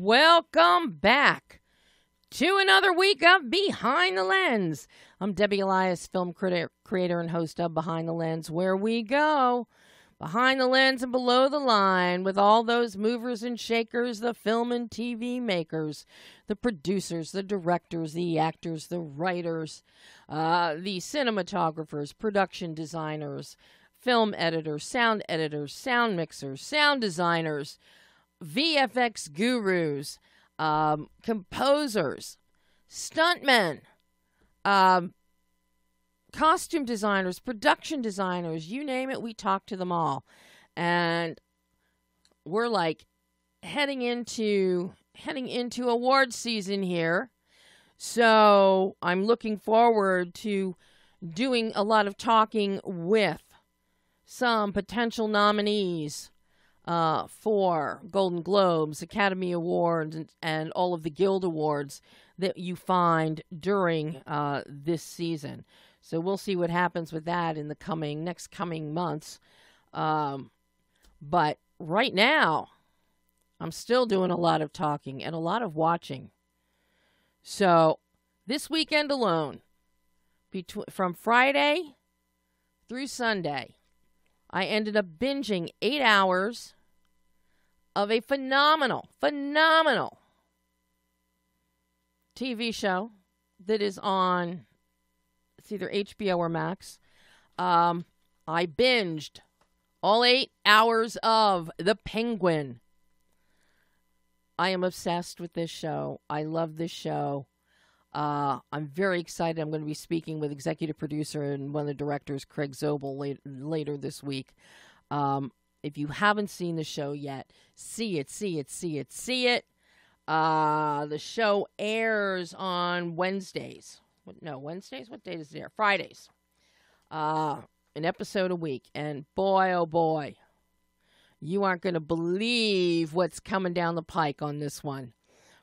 Welcome back to another week of Behind the Lens. I'm Debbie Elias, film creator and host of Behind the Lens, where we go behind the lens and below the line with all those movers and shakers, the film and TV makers, the producers, the directors, the actors, the writers, the cinematographers, production designers, film editors, sound mixers, sound designers, VFX gurus, composers, stuntmen, costume designers, production designers, you name it, we talk to them all. And we're like heading into award season here. So I'm looking forward to doing a lot of talking with some potential nominees for Golden Globes, Academy Awards, and all of the Guild Awards that you find during this season. So we'll see what happens with that in the next coming months. But right now, I'm still doing a lot of talking and a lot of watching. So this weekend alone, from Friday through Sunday, I ended up binging 8 hours of a phenomenal TV show that is on, it's either HBO or Max. I binged all 8 hours of The Penguin. I am obsessed with this show. I love this show. I'm very excited. I'm going to be speaking with executive producer and one of the directors, Craig Zobel, later this week. If you haven't seen the show yet, see it. The show airs on Wednesdays. Wednesdays? What date is it air? Fridays. An episode a week. And boy, oh boy, you aren't going to believe what's coming down the pike on this one.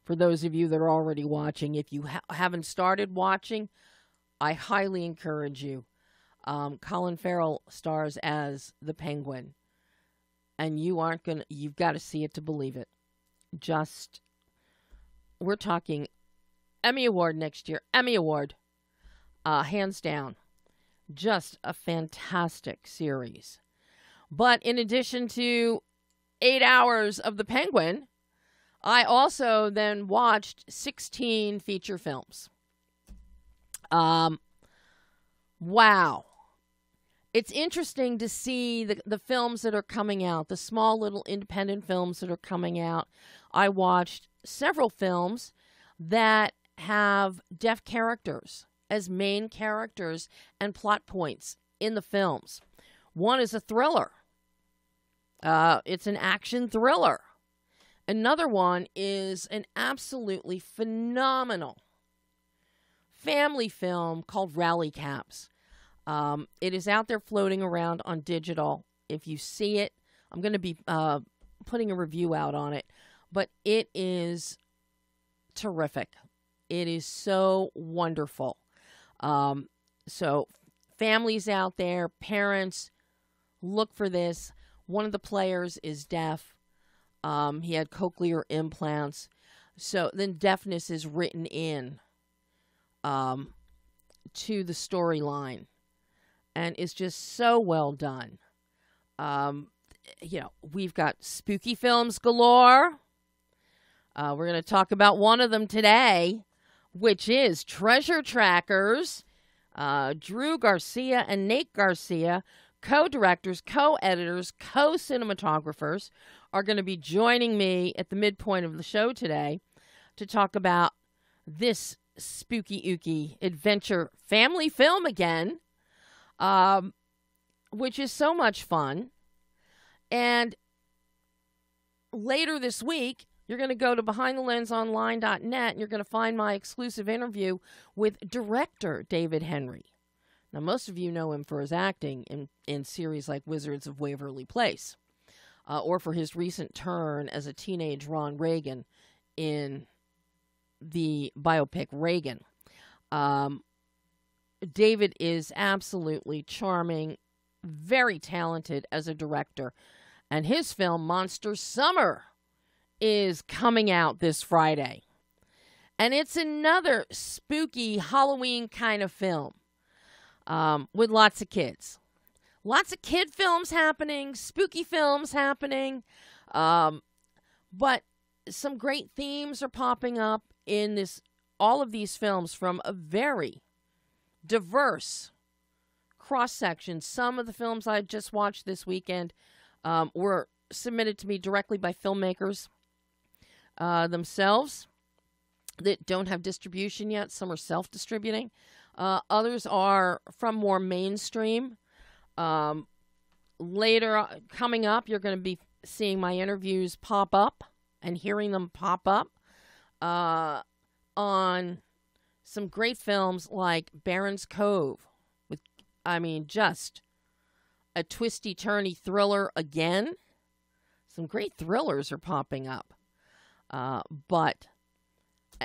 For those of you that are already watching, if you haven't started watching, I highly encourage you. Colin Farrell stars as the Penguin, and you've got to see it to believe it. We're talking Emmy Award next year, hands down. Just a fantastic series. But in addition to 8 hours of the Penguin, I also then watched 16 feature films. Wow. It's interesting to see the films that are coming out, the small little independent films that are coming out. I watched several films that have deaf characters as main characters and plot points in the films. One is a thriller. It's an action thriller. Another one is an absolutely phenomenal family film called Rally Caps. It is out there floating around on digital. If you see it, I'm going to be putting a review out on it. But it is terrific. It is so wonderful. So families out there, parents, look for this. One of the players is deaf. He had cochlear implants. So then deafness is written in to the storyline. And it's just so well done. We've got spooky films galore. We're going to talk about one of them today, which is Treasure Trackers. DREW GARCIA and Nate GARCIA, co-directors, co-editors, co-cinematographers, are going to be joining me at the midpoint of the show today to talk about this spooky ooky adventure family film again, which is so much fun. And later this week, you're going to go to behindthelensonline.net and you're going to find my exclusive interview with director David Henry. Now, most of you know him for his acting in series like Wizards of Waverly Place, or for his recent turn as a teenage Ron Reagan in the biopic Reagan. David is absolutely charming, very talented as a director, and his film Monster Summer is coming out this Friday. And it's another spooky Halloween kind of film with lots of kids. Lots of kid films happening, spooky films happening, but some great themes are popping up in all of these films from a very diverse cross-section. Some of the films I just watched this weekend were submitted to me directly by filmmakers themselves that don't have distribution yet. Some are self-distributing. Others are from more mainstream. Later, coming up, you're going to be seeing my interviews pop up and hearing them pop up on some great films like Baron's Cove, with, just a twisty-turny thriller again. Some great thrillers are popping up. But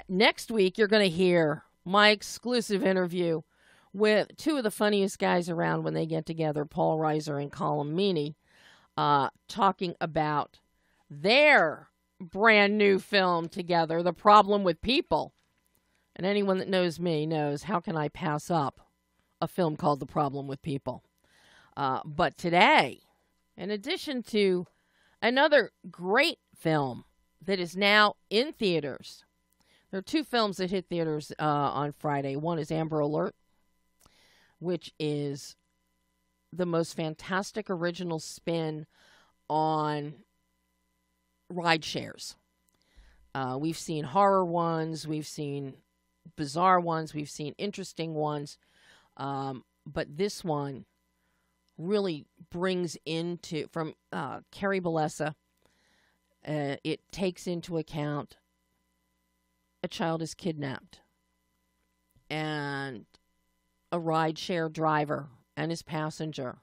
next week, you're going to hear my exclusive interview with two of the funniest guys around when they get together, Paul Reiser and Colin Meaney, talking about their brand new film together, The Problem with People. And anyone that knows me knows, how can I pass up a film called The Problem with People? But today, in addition to another great film that is now in theaters, there are two films that hit theaters on Friday. One is Amber Alert, which is the most fantastic original spin on ride shares. We've seen horror ones, we've seen bizarre ones, we've seen interesting ones, but this one really brings into, from Carrie Bellessa, it takes into account a child is kidnapped and a rideshare driver and his passenger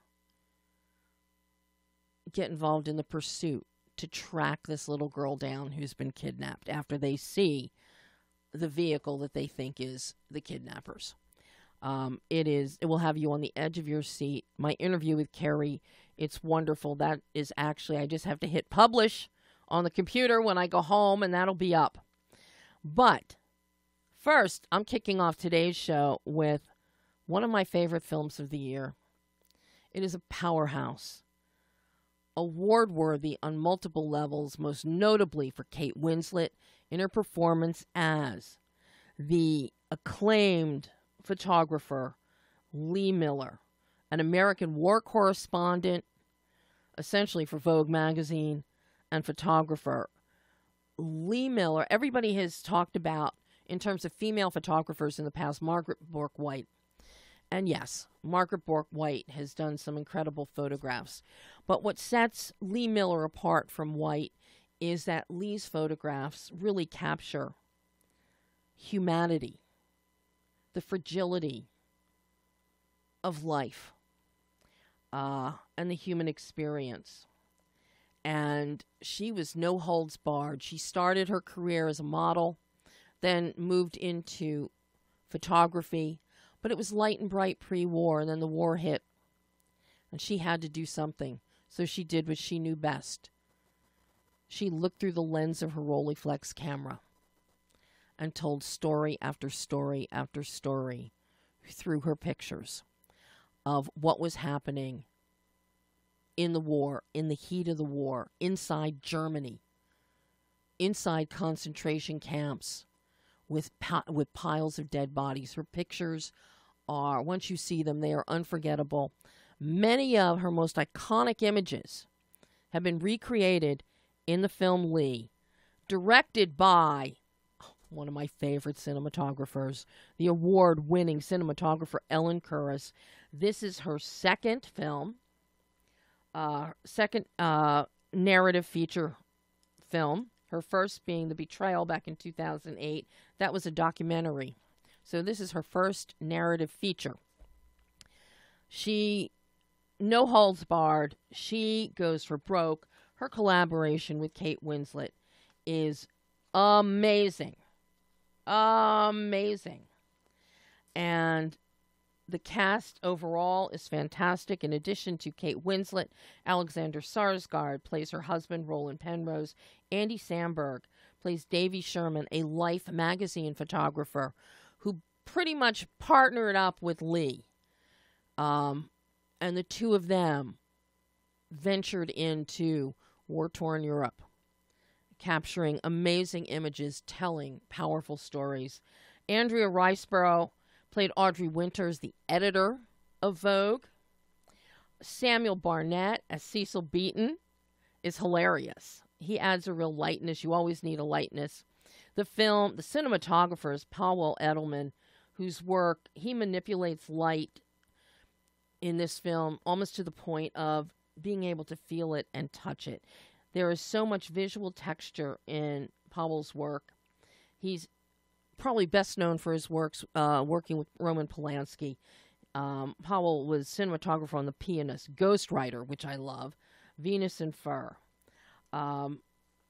get involved in the pursuit to track this little girl down who's been kidnapped after they see the vehicle that they think is the kidnappers. It will have you on the edge of your seat. My interview with Carrie, it's wonderful. That is actually, I just have to hit publish on the computer when I go home, and that'll be up. But first, I'm kicking off today's show with one of my favorite films of the year. It is a powerhouse, award-worthy on multiple levels, most notably for Kate Winslet in her performance as the acclaimed photographer Lee Miller, an American war correspondent, essentially for Vogue Magazine, and photographer. Lee Miller, everybody has talked about, in terms of female photographers in the past, Margaret Bourke-White. And yes, Margaret Bourke-White has done some incredible photographs. But what sets Lee Miller apart from White is that Lee's photographs really capture humanity, the fragility of life, and the human experience. And she was no holds barred. She started her career as a model, then moved into photography, but it was light and bright pre-war, and then the war hit, and she had to do something. So she did what she knew best. She looked through the lens of her Rolleiflex camera and told story after story after story through her pictures of what was happening in the war, in the heat of the war, inside Germany, inside concentration camps with piles of dead bodies. Her pictures are, once you see them, they are unforgettable. Many of her most iconic images have been recreated in the film Lee, directed by one of my favorite cinematographers, the award-winning cinematographer Ellen Kuras. This is her second film, second narrative feature film, Her first being The Betrayal back in 2008. That was a documentary. So this is her first narrative feature. She, no holds barred, she goes for broke. Her collaboration with Kate Winslet is amazing. Amazing. And the cast overall is fantastic. In addition to Kate Winslet, Alexander Skarsgård plays her husband, Roland Penrose. Andy Samberg plays Davy Sherman, a Life magazine photographer who pretty much partnered up with Lee. And the two of them ventured into war-torn Europe, capturing amazing images, telling powerful stories. Andrea Riseborough played Audrey Winters, the editor of Vogue. Samuel Barnett as Cecil Beaton is hilarious. He adds a real lightness. You always need a lightness. The cinematographer is Paul Edelman, whose work, he manipulates light in this film almost to the point of being able to feel it and touch it. There is so much visual texture in Powell's work. He's probably best known for his works working with Roman Polanski. Powell was cinematographer on The Pianist, Ghostwriter, which I love, Venus and Fur.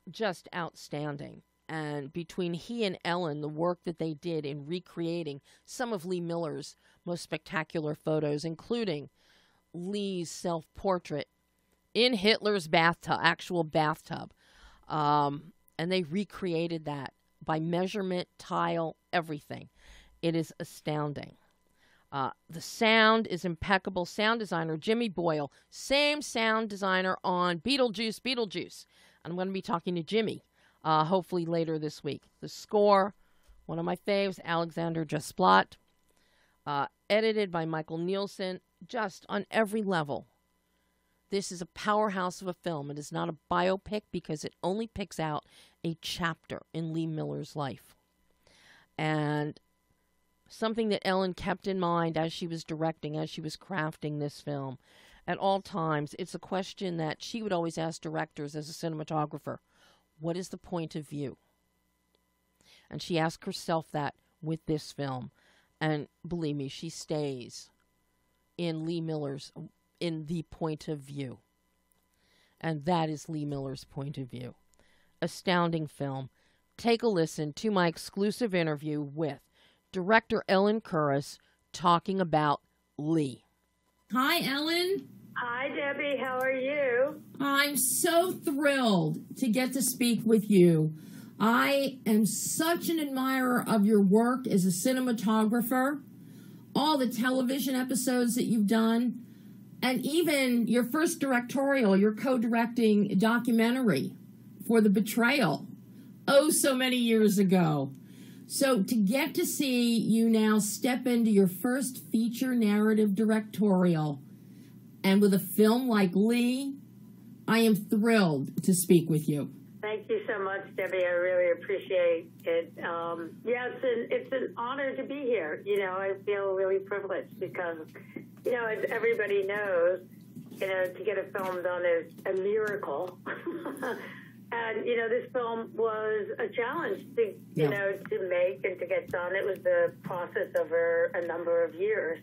Just outstanding. And between he and Ellen, the work that they did in recreating some of Lee Miller's most spectacular photos, including Lee's self-portrait in Hitler's bathtub, actual bathtub. And they recreated that by measurement, tile, everything. It is astounding. The sound is impeccable. Sound designer Jimmy Boyle, same sound designer on Beetlejuice. I'm going to be talking to Jimmy hopefully later this week. The score, one of my faves, Alexander Desplat, edited by Michael Nielsen, just on every level. This is a powerhouse of a film. It is not a biopic because it only picks out a chapter in Lee Miller's life. And something that Ellen kept in mind as she was directing, as she was crafting this film, at all times, it's a question that she would always ask directors as a cinematographer. What is the point of view? And she asked herself that with this film. And believe me, she stays in the point of view. And that is Lee Miller's point of view. Astounding film. Take a listen to my exclusive interview with director Ellen Kuras talking about Lee. Hi, Ellen. Hi, Debbie. How are you? I'm so thrilled to get to speak with you. I am such an admirer of your work as a cinematographer, all the television episodes that you've done, and even your first directorial, your co-directing documentary for The Betrayal, oh, so many years ago. So to get to see you now step into your first feature narrative directorial, and with a film like Lee, I am thrilled to speak with you. Thank you so much, Debbie. I really appreciate it. Yeah, it's an honor to be here. You know, I feel really privileged because, you know, as everybody knows, you know, to get a film done is a miracle. And, you know, this film was a challenge to, you know, to make and to get done. It was the process over a number of years.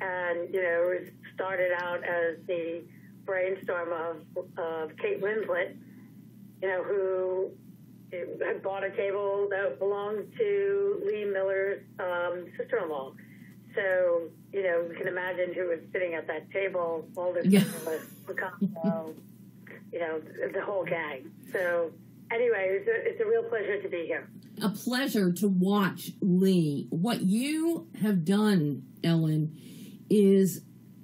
And, you know, it started out as the brainstorm of Kate Winslet, you know, who had bought a table that belonged to Lee Miller's sister-in-law. So, you know, you can imagine who was sitting at that table, all the journalists, Picasso, you know, the whole gang. So, anyway, it's a real pleasure to be here. A pleasure to watch Lee. What you have done, Ellen, is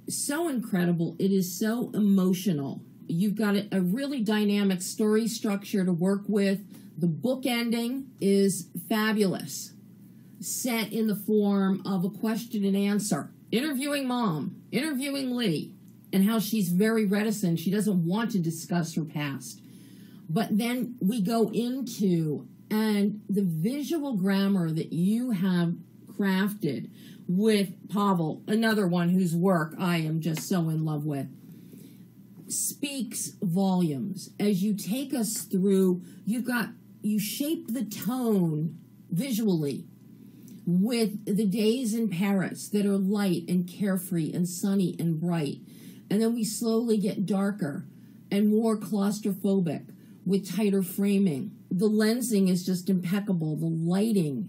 so incredible. It is so emotional. You've got a really dynamic story structure to work with. The book ending is fabulous, set in the form of a question and answer. Interviewing Mom, interviewing Lee, and how she's very reticent. She doesn't want to discuss her past. But then we go into, and the visual grammar that you have crafted with Pavel, another one whose work I am just so in love with. speaks volumes. As you take us through, you shape the tone visually with the days in Paris that are light and carefree and sunny and bright. And then we slowly get darker and more claustrophobic with tighter framing. The lensing is just impeccable. The lighting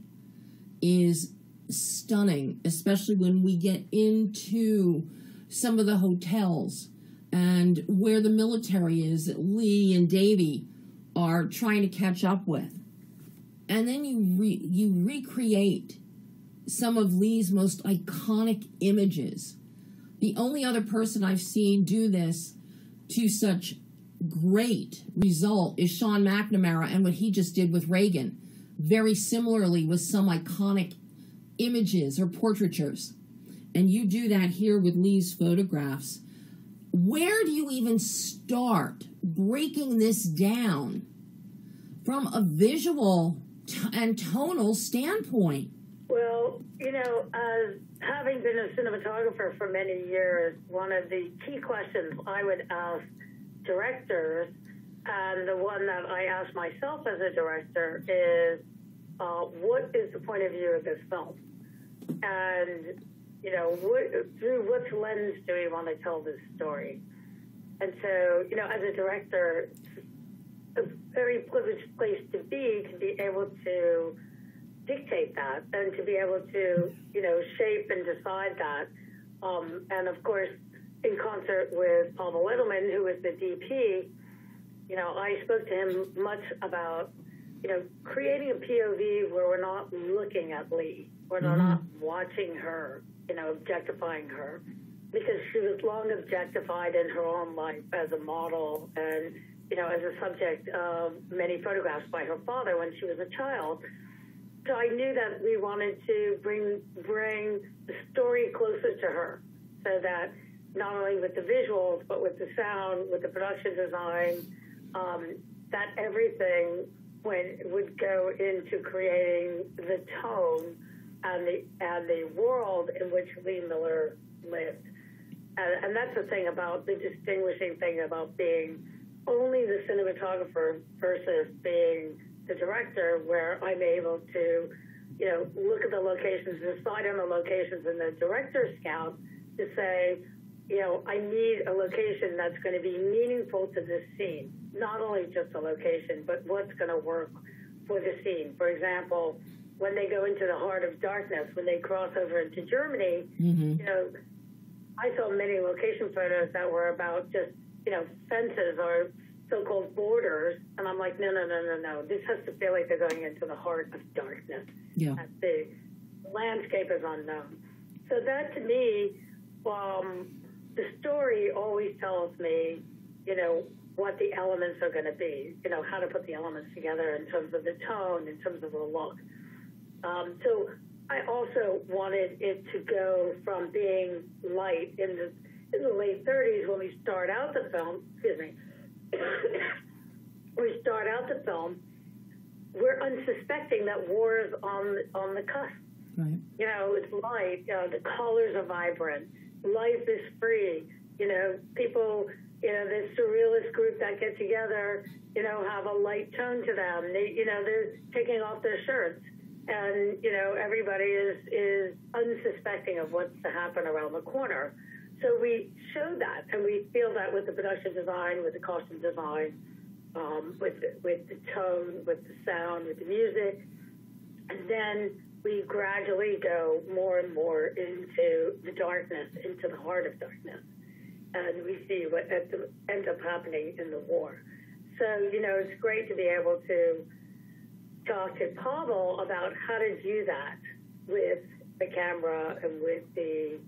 is stunning, especially when we get into some of the hotels and where the military is that Lee and Davy are trying to catch up with. And then you recreate some of Lee's most iconic images. The only other person I've seen do this to such great result is Sean McNamara and what he just did with Reagan. Very similarly with some iconic images or portraitures. And you do that here with Lee's photographs. Where do you even start breaking this down from a visual and tonal standpoint? Well, having been a cinematographer for many years, one of the key questions I would ask directors, and the one that I ask myself as a director, is what is the point of view of this film? And, through which lens do we want to tell this story? And so, as a director, it's a very privileged place to be able to dictate that and to be able to, shape and decide that. And of course, in concert with Paul Wettleman, who was the DP, I spoke to him much about, creating a POV where we're not looking at Lee, where we're not watching her, objectifying her, because she was long objectified in her own life as a model and, as a subject of many photographs by her father when she was a child. So I knew that we wanted to bring the story closer to her, so that not only with the visuals, but with the sound, with the production design, that everything would go into creating the tone and the world in which Lee Miller lived. And that's the thing about the distinguishing thing about being only the cinematographer versus being the director, where I'm able to, look at the locations, decide on the locations in the director's scout to say, I need a location that's going to be meaningful to this scene. Not only just a location, but what's going to work for the scene. For example, when they go into the heart of darkness, when they cross over into Germany, I saw many location photos that were about just, fences or so-called borders, and I'm like, no. This has to feel like they're going into the heart of darkness. Yeah. The landscape is unknown. So that, to me, the story always tells me, what the elements are going to be, how to put the elements together in terms of the tone, in terms of the look. So I also wanted it to go from being light in the late 30s when we start out the film, we're unsuspecting that war is on the cusp. Right. It's light, the colors are vibrant, life is free, people, this surrealist group that get together, have a light tone to them. They're taking off their shirts, and, everybody is unsuspecting of what's to happen around the corner. So we show that, and we feel that with the production design, with the costume design, with the tone, with the sound, with the music. And then we gradually go more and more into the darkness, into the heart of darkness. And we see what ends up happening in the war. So, it's great to be able to talk to Pavel about how to do that with the camera and with the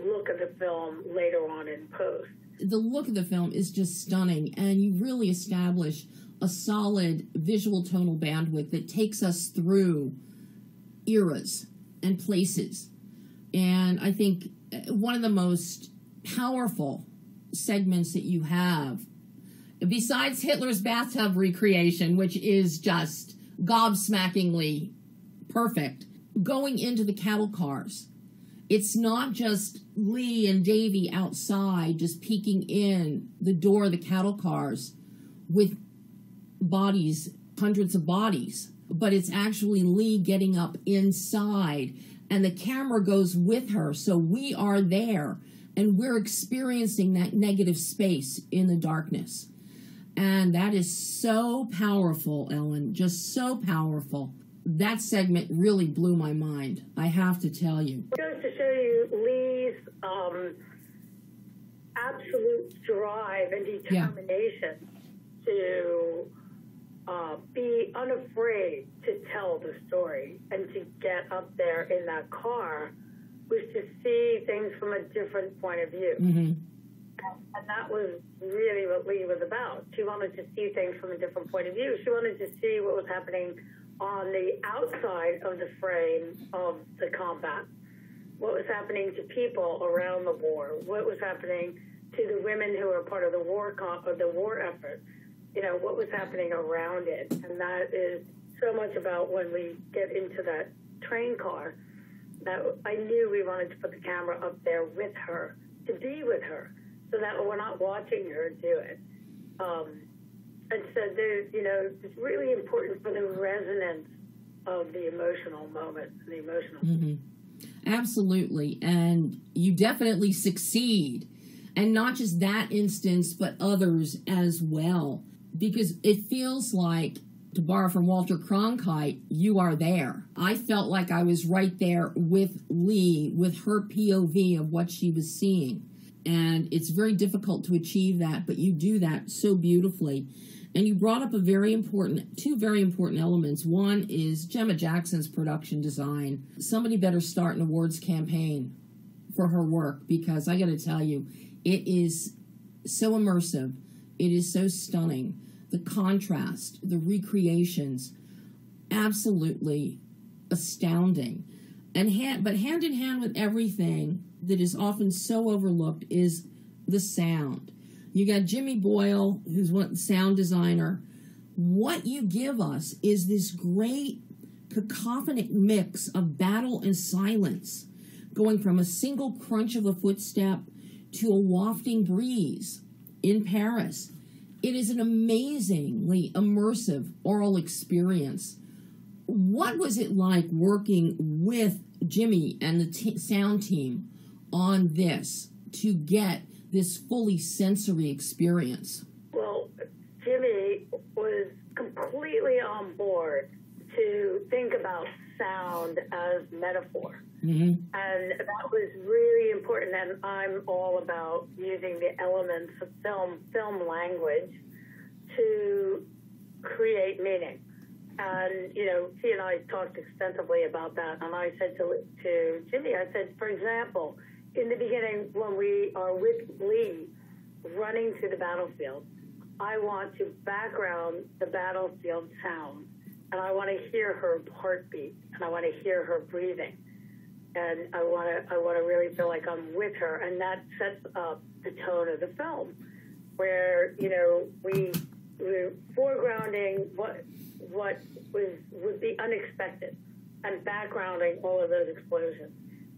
look of the film later on in post. The look of the film is just stunning, and you really establish a solid visual tonal bandwidth that takes us through eras and places. And I think one of the most powerful segments that you have, besides Hitler's bathtub recreation, which is just gobsmackingly perfect, going into the cattle cars It's not just Lee and Davy outside just peeking in the door of the cattle cars with bodies, hundreds of bodies, but it's actually Lee getting up inside, and the camera goes with her, so we are there, and we're experiencing that negative space in the darkness. And that is so powerful, Ellen, just so powerful. That segment really blew my mind, I have to tell you. It goes to show you Lee's absolute drive and determination to be unafraid to tell the story and to get up there in that car was to see things from a different point of view. Mm-hmm. And that was really what Lee was about. She wanted to see things from a different point of view. She wanted to see what was happening on the outside of the frame of the combat, what was happening to people around the war, what was happening to the women who were part of the war effort, you know, what was happening around it. And that is so much about when we get into that train car, that I knew we wanted to put the camera up there with her, to be with her, so that we're not watching her do it. And so there's, you know, it's really important for the resonance of the emotional moment, the emotional. Mm-hmm. Absolutely. And you definitely succeed. And not just that instance, but others as well. Because it feels like, to borrow from Walter Cronkite, you are there. I felt like I was right there with Lee, with her POV of what she was seeing. And it's very difficult to achieve that, but you do that so beautifully. And you brought up two very important elements. One is Gemma Jackson's production design. Somebody better start an awards campaign for her work, because I got to tell you, it is so immersive. It is so stunning. The contrast, the recreations, absolutely astounding. But hand in hand with everything that is often so overlooked is the sound. You got Jimmy Boyle, who's the sound designer. What you give us is this great cacophonic mix of battle and silence, going from a single crunch of a footstep to a wafting breeze in Paris. It is an amazingly immersive oral experience. What was it like working with Jimmy and the sound team on this to get this fully sensory experience? Well, Jimmy was completely on board to think about sound as metaphor. Mm-hmm. And that was really important. And I'm all about using the elements of film language to create meaning. And, you know, he and I talked extensively about that. And I said to Jimmy, I said, for example, in the beginning, when we are with Lee running through the battlefield, I want to background the battlefield sound, and I want to hear her heartbeat, and I want to hear her breathing, and I want to really feel like I'm with her, and that sets up the tone of the film, where, you know, we're foregrounding what would be unexpected, and backgrounding all of those explosions.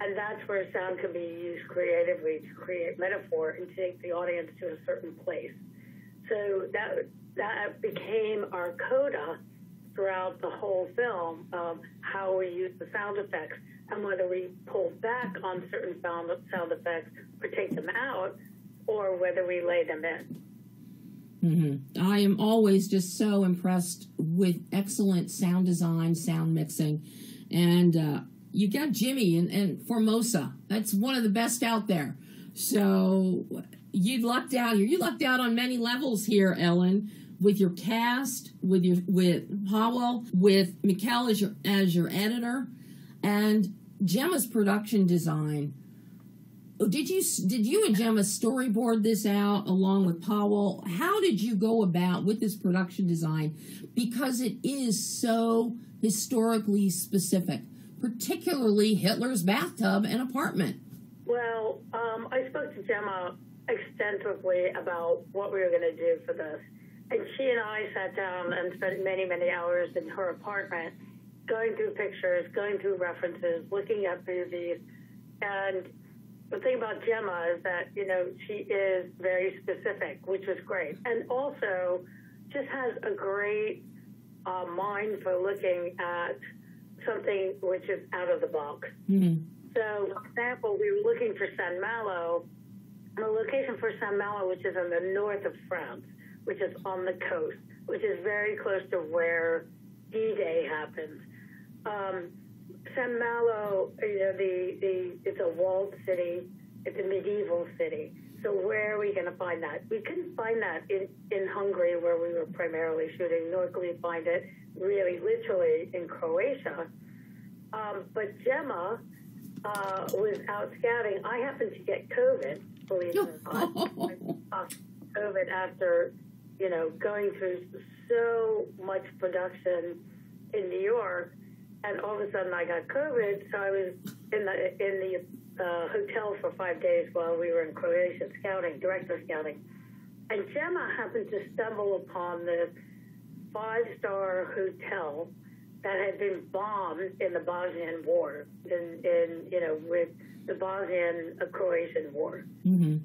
And that's where sound can be used creatively to create metaphor and take the audience to a certain place. So that became our coda throughout the whole film of how we use the sound effects, and whether we pull back on certain sound effects or take them out, or whether we lay them in. Mm-hmm. I am always just so impressed with excellent sound design, sound mixing, and you got Jimmy and Formosa. That's one of the best out there. So you lucked out here. You lucked out on many levels here, Ellen, with your cast, with Powell, with Mikkel as your editor, and Gemma's production design. Did you and Gemma storyboard this out along with Powell? How did you go about with this production design? Because it is so historically specific, particularly Hitler's bathtub and apartment. Well, I spoke to Gemma extensively about what we were going to do for this. And she and I sat down and spent many, many hours in her apartment, going through pictures, going through references, looking at movies, And the thing about Gemma is that, you know, she is very specific, which was great. And also just has a great mind for looking at something which is out of the box. Mm-hmm. So, for example, we were looking for Saint-Malo, the location for Saint-Malo, which is in the north of France, which is on the coast, which is very close to where D-Day happens. Saint-Malo, you know, it's a walled city. It's a medieval city. So where are we going to find that? We couldn't find that in Hungary, where we were primarily shooting, nor could we find it really literally in Croatia. But Gemma was out scouting. I happened to get COVID, believe it or not. COVID after, you know, going through so much production in New York, and all of a sudden I got COVID, so I was in the hotel for 5 days while we were in Croatia scouting, director scouting. And Gemma happened to stumble upon this 5-star hotel that had been bombed in the Bosnian War, with the Bosnian-Croatian War. Mm-hmm.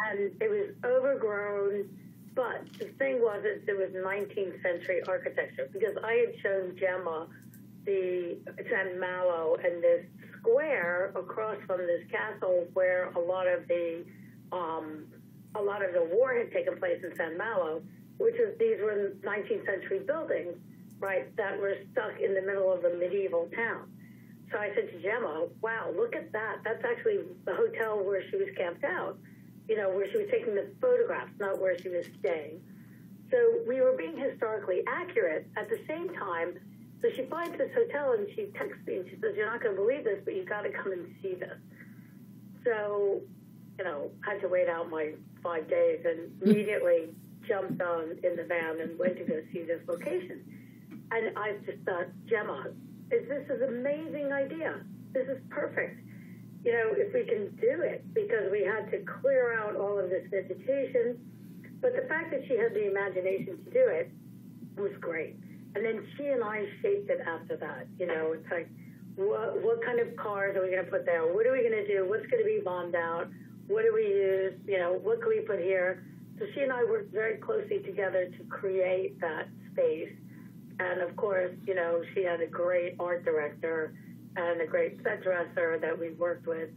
And it was overgrown, but the thing was that there was 19th century architecture, because I had shown Gemma the Saint-Malo and this square across from this castle where a lot of the war had taken place in Saint-Malo, these were 19th century buildings, right, that were stuck in the middle of a medieval town. So I said to Gemma, wow, look at that. That's actually the hotel where she was camped out, you know, where she was taking the photographs, not where she was staying. So we were being historically accurate. At the same time, so she finds this hotel and she texts me and she says, you're not going to believe this, but you got to come and see this. So, you know, I had to wait out my 5 days and immediately jumped on in the van and went to go see this location. And I just thought, Gemma, this is an amazing idea. This is perfect. You know, if we can do it, because we had to clear out all of this vegetation. But the fact that she had the imagination to do it was great. And then she and I shaped it after that. You know, it's like, what kind of cars are we going to put there? What are we going to do? What's going to be bombed out? What do we use? You know, what can we put here? So she and I worked very closely together to create that space. And, of course, you know, she had a great art director and a great set dresser that we worked with.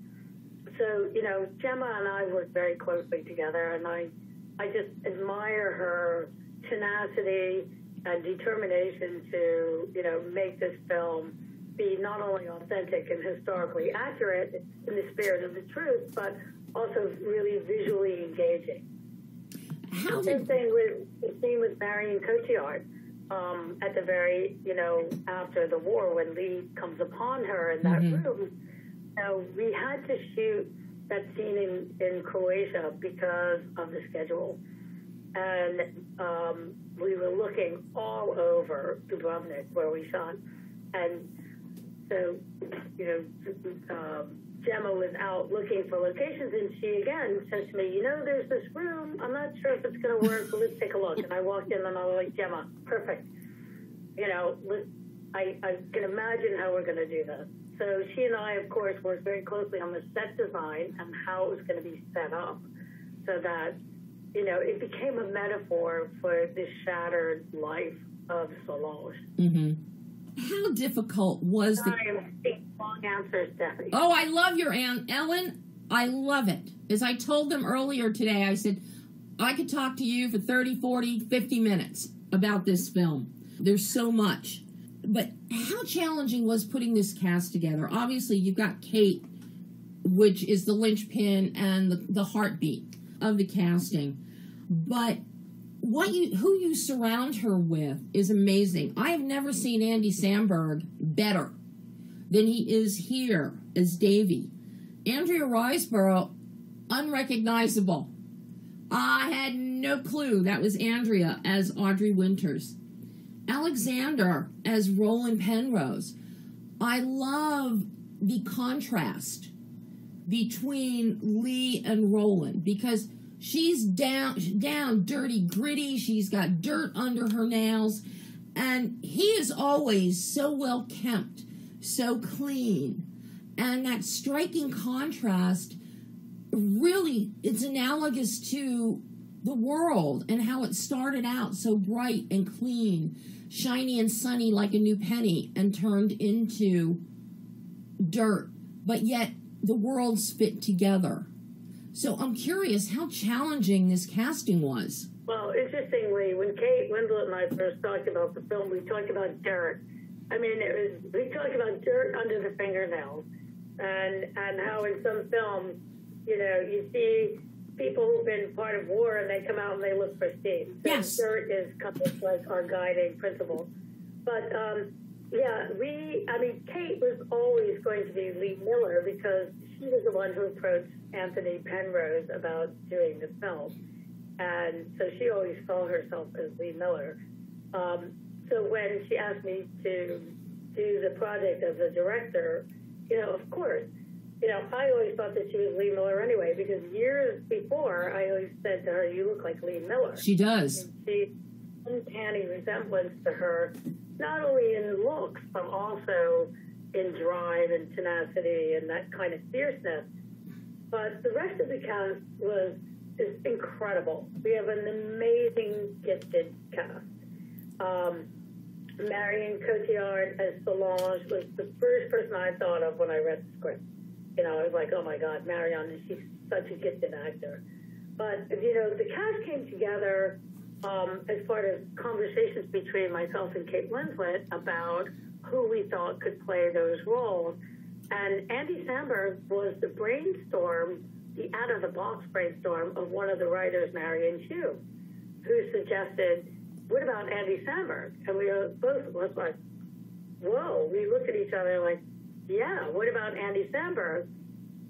So, you know, Gemma and I worked very closely together, and I just admire her tenacity and determination to, you know, make this film be not only authentic and historically accurate in the spirit of the truth, but also really visually engaging. Same thing with Marion Cotillard. At the very, you know, after the war, when Lee comes upon her in that room, you know, we had to shoot that scene in Croatia because of the schedule. And we were looking all over Dubrovnik where we shot. And so, you know, Gemma was out looking for locations, and she again says to me, you know, there's this room. I'm not sure if it's going to work, but let's take a look. And I walked in, and I was like, Gemma, perfect. You know, I can imagine how we're going to do this. So she and I, of course, worked very closely on the set design and how it was going to be set up so that, you know, it became a metaphor for this shattered life of Solange. Mm-hmm. How difficult was I am speaking long answers, Stephanie. Oh, I love your Ellen. I love it. As I told them earlier today, I said, I could talk to you for 30, 40, 50 minutes about this film. There's so much. But how challenging was putting this cast together? Obviously, you've got Kate, which is the linchpin and the heartbeat of the casting. But who you surround her with is amazing. I have never seen Andy Samberg better than he is here as Davy. Andrea Riseborough, unrecognizable. I had no clue that was Andrea as Audrey Winters. Alexander as Roland Penrose. I love the contrast between Lee and Roland because she's down, dirty, gritty. She's got dirt under her nails. And he is always so well kept, so clean. And that striking contrast, really, it's analogous to the world and how it started out so bright and clean, shiny and sunny like a new penny, and turned into dirt. But yet, the worlds fit together. So I'm curious how challenging this casting was. Well, interestingly, when Kate Winslet and I first talked about the film, we talked about dirt. I mean, we talked about dirt under the fingernails, and how in some films, you know, you see people who've been part of war and they come out and they look pristine. So yes. Dirt is kind of like our guiding principle. But yeah, Kate was always going to be Lee Miller because she was the one who approached Anthony Penrose about doing the film. And so she always saw herself as Lee Miller. So when she asked me to do the project as a director, you know, of course, you know, I always thought that she was Lee Miller anyway, because years before, I always said to her, you look like Lee Miller. She does. And she uncanny resemblance to her, not only in looks, but also in drive and tenacity and that kind of fierceness. But the rest of the cast is incredible. We have an amazing, gifted cast. Marion Cotillard as Solange was the first person I thought of when I read the script. You know, I was like, oh my God, Marion, she's such a gifted actor. But, you know, the cast came together as part of conversations between myself and Kate Winslet about who we thought could play those roles. And Andy Samberg was the brainstorm, the out-of-the-box brainstorm of one of the writers, Marion Chu, who suggested, what about Andy Samberg? And we both was like, whoa. We looked at each other like, yeah, what about Andy Samberg?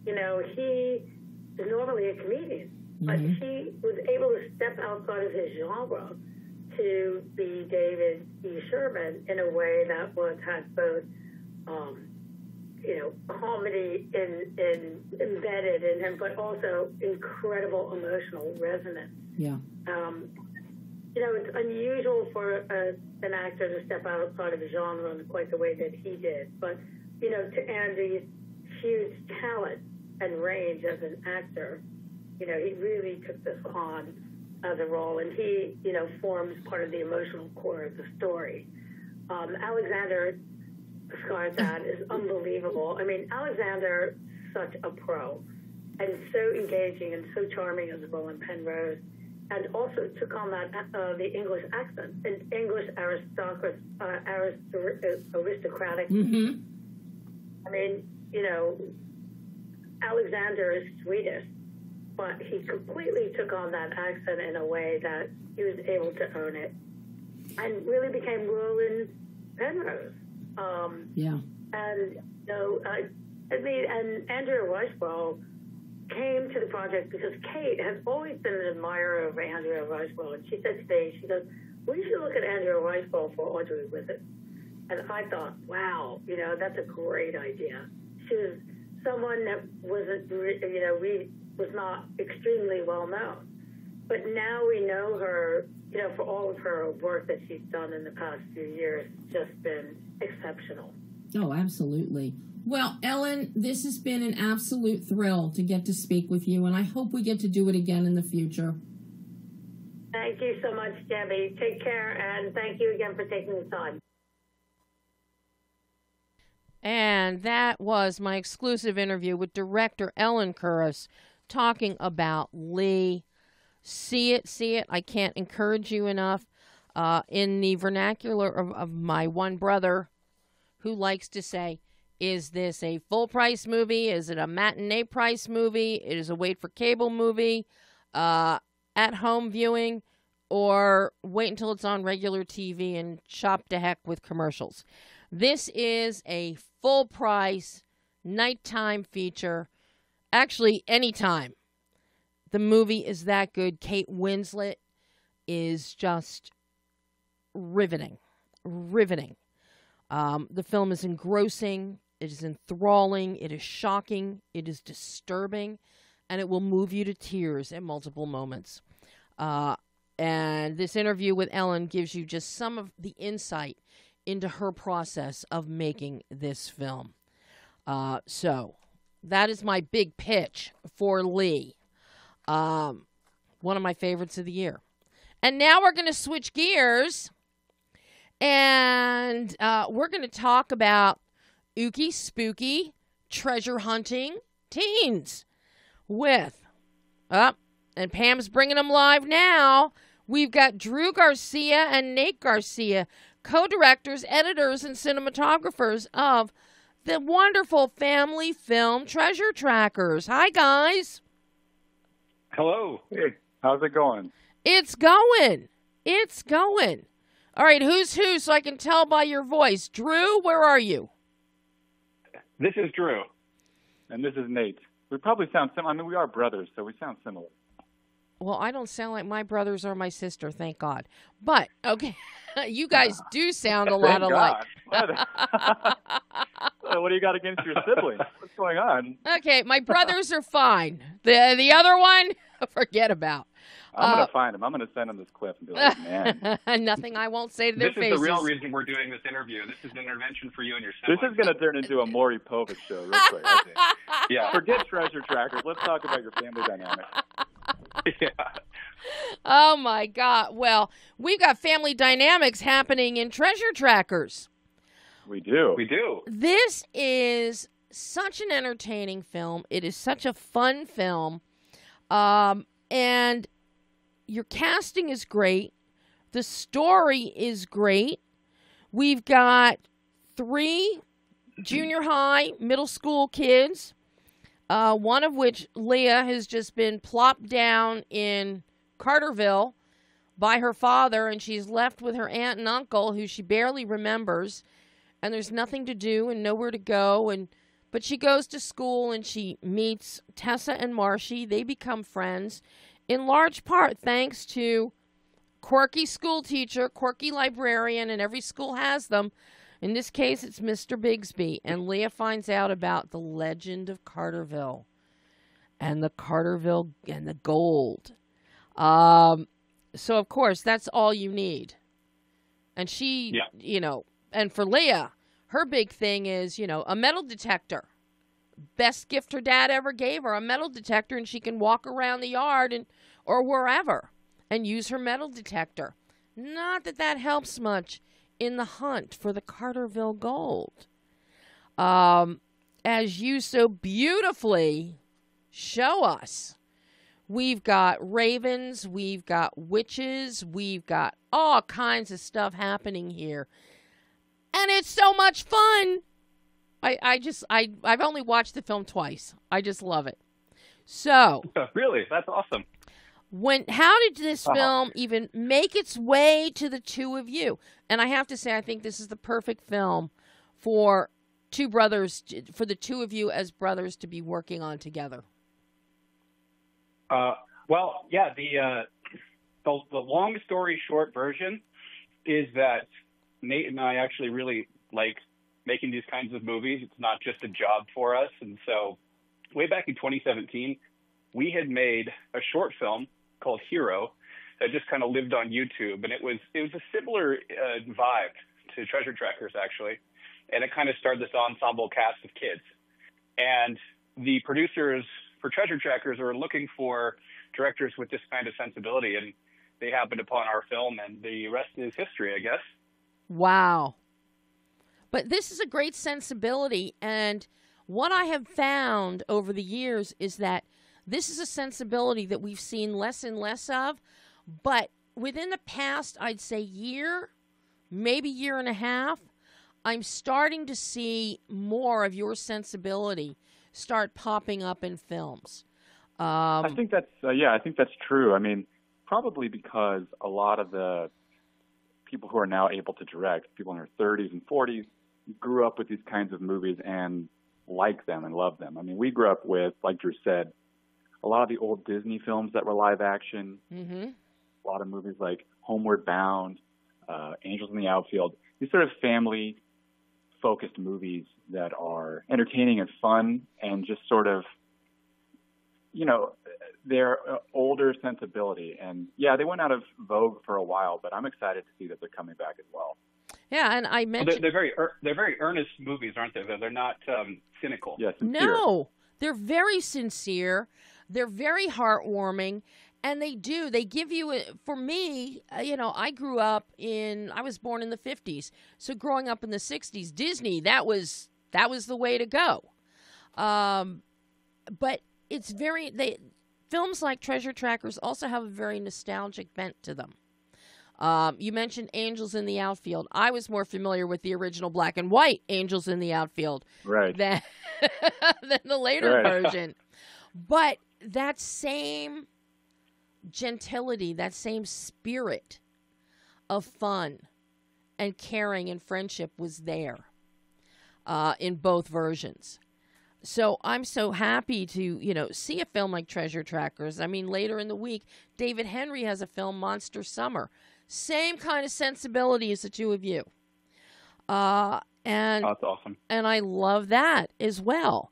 You know, he is normally a comedian, but he was able to step outside of his genre to be David E. Sherman in a way that had both, you know, comedy embedded in him, but also incredible emotional resonance. Yeah. You know, it's unusual for an actor to step outside of a genre in quite the way that he did. But, you know, to Andy's huge talent and range as an actor, you know, he really took this on as a role, and he, you know, forms part of the emotional core of the story. Alexander Skarsgård is unbelievable. I mean, Alexander, such a pro, and so engaging and so charming as Roland Penrose, and also took on that the English accent, an English aristocratic. I mean, you know, Alexander is Swedish, but he completely took on that accent in a way that he was able to own it, and really became Roland Penrose. Yeah. And, you know, and Andrea Riseborough came to the project because Kate has always been an admirer of Andrea Riseborough. And she said today, she goes, we should look at Andrea Riseborough for Audrey Wizard. And I thought, wow, you know, that's a great idea. She was someone that wasn't, you know, was not extremely well known. But now we know her, you know, for all of her work that she's done in the past few years, just been exceptional. Oh, absolutely. Well, Ellen, this has been an absolute thrill to get to speak with you, and I hope we get to do it again in the future. Thank you so much, Debbie. Take care, and thank you again for taking the time. And that was my exclusive interview with director Ellen Kuras talking about Lee. See it. I can't encourage you enough. In the vernacular of my one brother, who likes to say, is this a full-price movie? Is it a matinee price movie? It is a wait-for-cable movie, at-home viewing, or wait until it's on regular TV and chop to heck with commercials. This is a full-price, nighttime feature. Actually, anytime. The movie is that good. Kate Winslet is just riveting. The film is engrossing. It is enthralling. It is shocking. It is disturbing. And it will move you to tears at multiple moments. And this interview with Ellen gives you just some of the insight into her process of making this film. So that is my big pitch for Lee. One of my favorites of the year. And now we're going to switch gears, and we're going to talk about ooky, spooky, treasure hunting teens with, and Pam's bringing them live now. We've got DREW GARCIA and Nate GARCIA, co-directors, editors, and cinematographers of the wonderful family film Treasure Trackers. Hi, guys. Hello. Hey, how's it going? It's going. It's going. All right, who's who so I can tell by your voice? Drew, where are you? This is Drew. And this is Nate. We probably sound similar. I mean, we are brothers, so we sound similar. Well, I don't sound like my brothers or my sister, thank God. But, okay, you guys do sound a lot alike. What do you got against your siblings? What's going on? Okay, my brothers are fine. The other one, forget about. I'm going to find him. I'm going to send him this clip and be like, man. Nothing I won't say to their faces. This is the real reason we're doing this interview. This is an intervention for you and your siblings. This is going to turn into a Maury Povich show real quick, I think. Yeah. Forget Treasure Trackers. Let's talk about your family dynamic. Yeah. Oh, my God. Well, we've got family dynamics happening in Treasure Trackers. We do. We do. This is such an entertaining film. It is such a fun film. And your casting is great. The story is great. We've got 3 junior high, middle school kids, one of which, Leah, has just been plopped down in Carterville by her father, and she's left with her aunt and uncle, who she barely remembers, and there's nothing to do and nowhere to go. But she goes to school, and she meets Tessa and Marshy. They become friends, in large part thanks to quirky school teacher, quirky librarian, and every school has them. In this case, it's Mr. Bigsby, and Leah finds out about the legend of Carterville and the Carterville and the gold. So, of course, that's all you need. And she, and for Leah, her big thing is, a metal detector. Best gift her dad ever gave her, a metal detector, and she can walk around the yard or wherever and use her metal detector. Not that helps much in the hunt for the Carterville gold. As you so beautifully show us, we've got ravens, we've got witches, we've got all kinds of stuff happening here. And it's so much fun. I've only watched the film twice. I just love it. So. Really? That's awesome. How did this film even make its way to the two of you? And I have to say, I think this is the perfect film for two brothers, for the two of you as brothers to be working on together. Well, yeah, the long story short version is that Nate and I actually really like making these kinds of movies. It's not just a job for us. And so way back in 2017, we had made a short film called Hero that just kind of lived on YouTube. And it was a similar vibe to Treasure Trackers, actually. And it kind of starred this ensemble cast of kids. And the producers for Treasure Trackers are looking for directors with this kind of sensibility. And they happened upon our film, and the rest is history, I guess. Wow. But this is a great sensibility, and what I have found over the years is that this is a sensibility that we've seen less and less of, but within the past, I'd say year, maybe year and a half, I'm starting to see more of your sensibility start popping up in films. I think that's true. I mean, probably because a lot of the people who are now able to direct, people in their 30s and 40s, grew up with these kinds of movies and like them and love them. I mean, we grew up with, like Drew said, a lot of the old Disney films that were live action, a lot of movies like Homeward Bound, Angels in the Outfield, these sort of family-focused movies that are entertaining and fun and just sort of, their older sensibility. And, yeah, they went out of vogue for a while, but I'm excited to see that they're coming back as well. Yeah, and I mentioned they're very earnest movies, aren't they? They're not cynical. Yes. No, they're very sincere. They're very heartwarming, and they give you for me, I was born in the 50s. So growing up in the 60s, Disney, that was the way to go. But it's films like Treasure Trackers also have a very nostalgic bent to them. You mentioned Angels in the Outfield. I was more familiar with the original black and white Angels in the Outfield than the later version. But that same gentility, that same spirit of fun and caring and friendship was there in both versions. So I'm so happy to, see a film like Treasure Trackers. I mean, later in the week, David Henry has a film, Monster Summer. Same kind of sensibility as the two of you. And that's awesome. And I love that as well.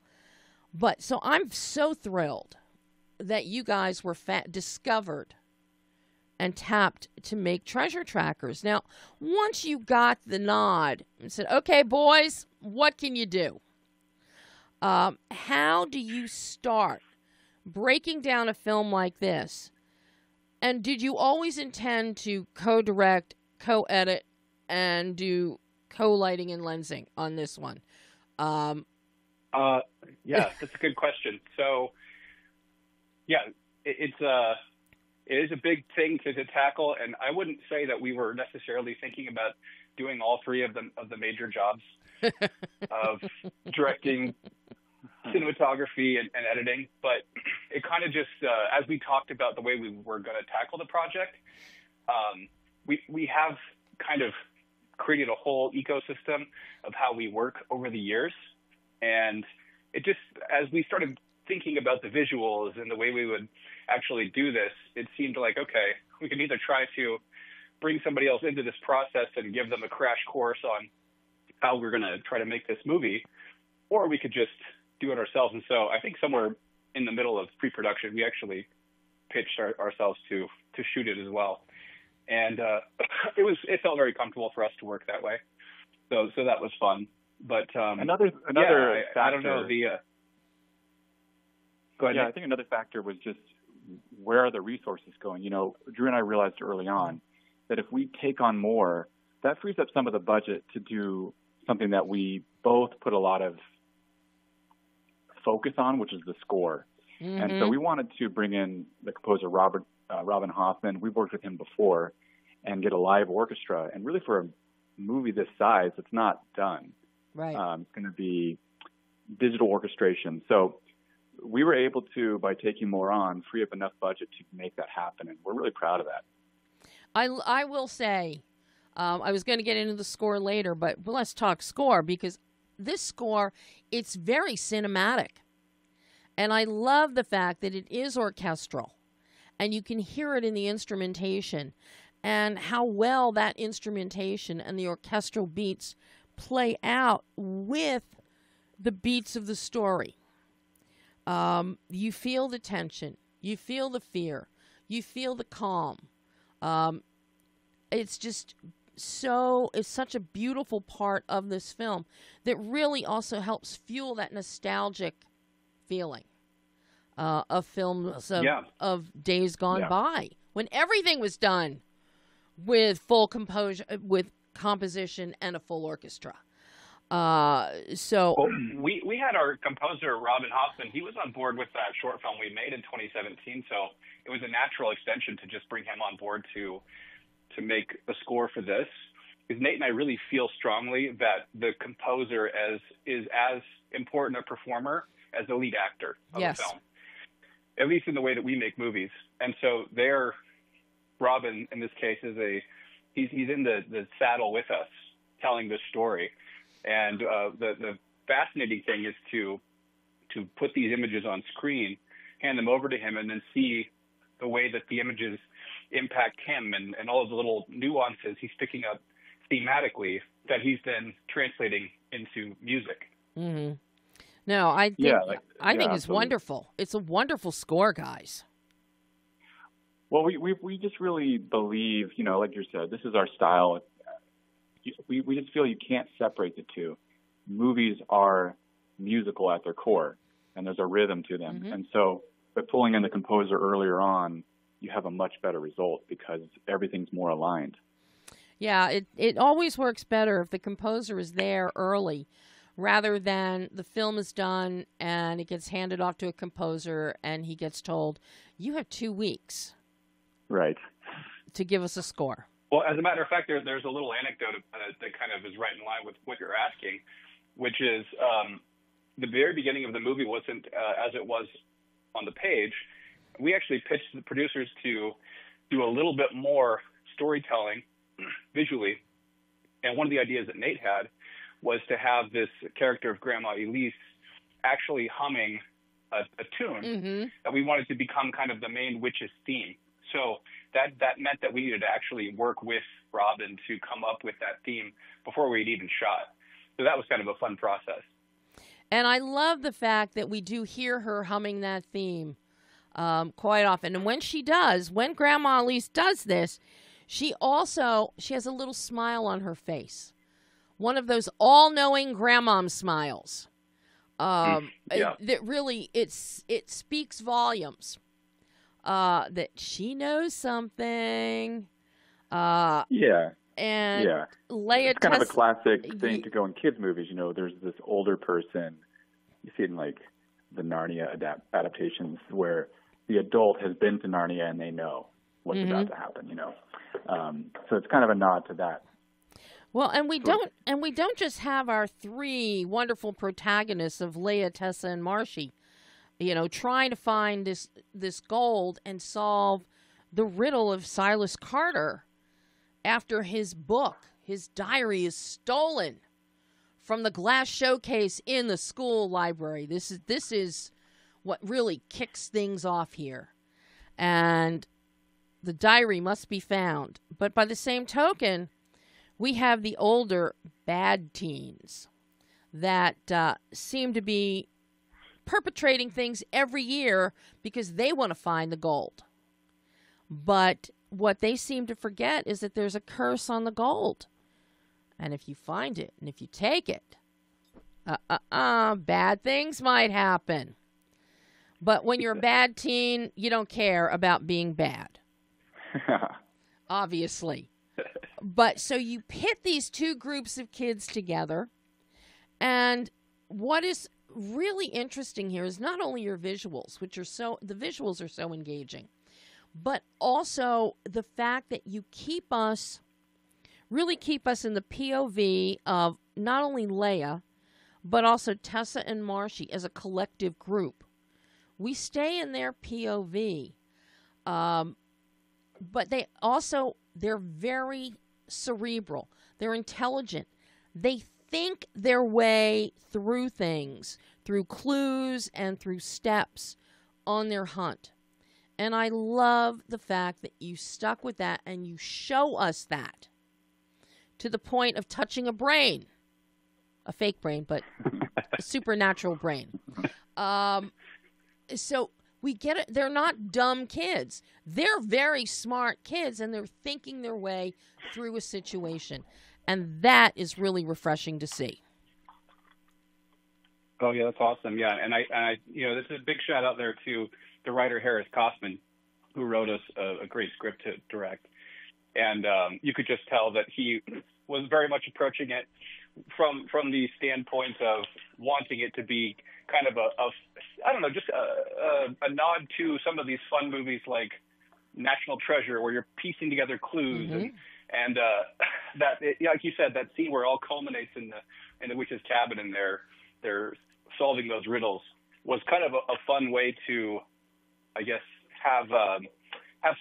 But so I'm so thrilled that you guys were discovered and tapped to make Treasure Trackers. Now, once you got the nod and said, okay, boys, what can you do? How do you start breaking down a film like this? And did you always intend to co-direct, co-edit, and do co-lighting and lensing on this one? Yeah, that's a good question. So, yeah, it is a big thing to tackle, and I wouldn't say that we were necessarily thinking about doing all three of the major jobs of directing, cinematography, and editing, but it kind of just, as we talked about the way we were going to tackle the project, we have kind of created a whole ecosystem of how we work over the years, and it just, as we started thinking about the visuals and the way we would actually do this, it seemed like, okay, we can either try to bring somebody else into this process and give them a crash course on how we're going to try to make this movie, or we could just do it ourselves. And so I think somewhere in the middle of pre-production, we actually pitched ourselves to shoot it as well. And it felt very comfortable for us to work that way. So that was fun. But another factor, I don't know go ahead. Yeah, I think another factor was just where are the resources going? Drew and I realized early on that if we take on more, that frees up some of the budget to do something that we both put a lot of focus on, which is the score. Mm-hmm. And so we wanted to bring in the composer Robin Hoffman. We've worked with him before, and get a live orchestra. And really, for a movie this size, it's not done. Right. It's going to be digital orchestration. So we were able to, by taking more on, free up enough budget to make that happen, and we're really proud of that. I will say, I was going to get into the score later, but let's talk score, because this score, it's very cinematic. And I love the fact that it is orchestral, and you can hear it in the instrumentation, and how well that instrumentation and the orchestral beats play out with the beats of the story. You feel the tension, you feel the fear, you feel the calm. It's just it's such a beautiful part of this film that really also helps fuel that nostalgic feeling of films of days gone by, when everything was done with full composure, with composition and a full orchestra. We had our composer Robin Hoffman. He was on board with that short film we made in 2017. So it was a natural extension to just bring him on board to make a score for this. Because Nate and I really feel strongly that the composer is as important a performer as the lead actor of the film, at least in the way that we make movies. And so Robin in this case he's in the saddle with us, telling this story. And the fascinating thing is to put these images on screen, hand them over to him, and then see the way that the images impact him and all of the little nuances he's picking up thematically that he's then translating into music. Mm-hmm. No, I think think it's wonderful. It's a wonderful score, guys. Well, we just really believe, like you said, this is our style. we just feel you can't separate the two. Movies are musical at their core, and there's a rhythm to them. And so by pulling in the composer earlier on, you have a much better result because everything's more aligned. Yeah, it always works better if the composer is there early rather than the film is done and it gets handed off to a composer and he gets told, you have 2 weeks to give us a score. Well, as a matter of fact, there's a little anecdote that kind of is right in line with what you're asking, which is the very beginning of the movie wasn't as it was on the page. We actually pitched the producers to do a little bit more storytelling visually. And one of the ideas that Nate had was to have this character of Grandma Elise actually humming a tune that we wanted to become kind of the main witch's theme. So that meant that we needed to actually work with Robin to come up with that theme before we'd even shot. So that was kind of a fun process. And I love the fact that we do hear her humming that theme quite often. And when she does, when Grandma Elise does this, she has a little smile on her face. One of those all-knowing grandmom smiles. That really, it speaks volumes. That she knows something. And Leia, it's kind of a classic thing to go in kids' movies. You know, there's this older person. You see it in like the Narnia adaptations where the adult has been to Narnia and they know what's about to happen. You know, so it's kind of a nod to that. Well, and we don't just have our 3 wonderful protagonists of Leia, Tessa, and Marshy, you know, trying to find this gold and solve the riddle of Silas Carter after his diary is stolen from the glass showcase in the school library. This is what really kicks things off here. And the diary must be found. But by the same token, we have the older bad teens that seem to be perpetrating things every year because they want to find the gold. But what they seem to forget is that there's a curse on the gold. And if you find it and if you take it, bad things might happen. But when you're a bad teen, you don't care about being bad. Obviously. But so you pit these 2 groups of kids together, and what is really interesting here is not only your visuals, the visuals are so engaging, but also the fact that you really keep us in the POV of not only Leia, but also Tessa and Marshy as a collective group. We stay in their POV, but they're very cerebral. They're intelligent. They think their way through things, through clues and through steps on their hunt. And I love the fact that you stuck with that and you show us that to the point of touching a brain, a fake brain, but a supernatural brain. So we get it. They're not dumb kids. They're very smart kids, and they're thinking their way through a situation. And that is really refreshing to see. Oh, yeah, that's awesome. Yeah, and I this is a big shout out there to the writer Harris Kaufman, who wrote us a great script to direct. And you could just tell that he was very much approaching it from the standpoint of wanting it to be kind of a nod to some of these fun movies like National Treasure, where you're piecing together clues and like you said, that scene where it all culminates in the witch's cabin and they're solving those riddles was kind of a fun way to, I guess, have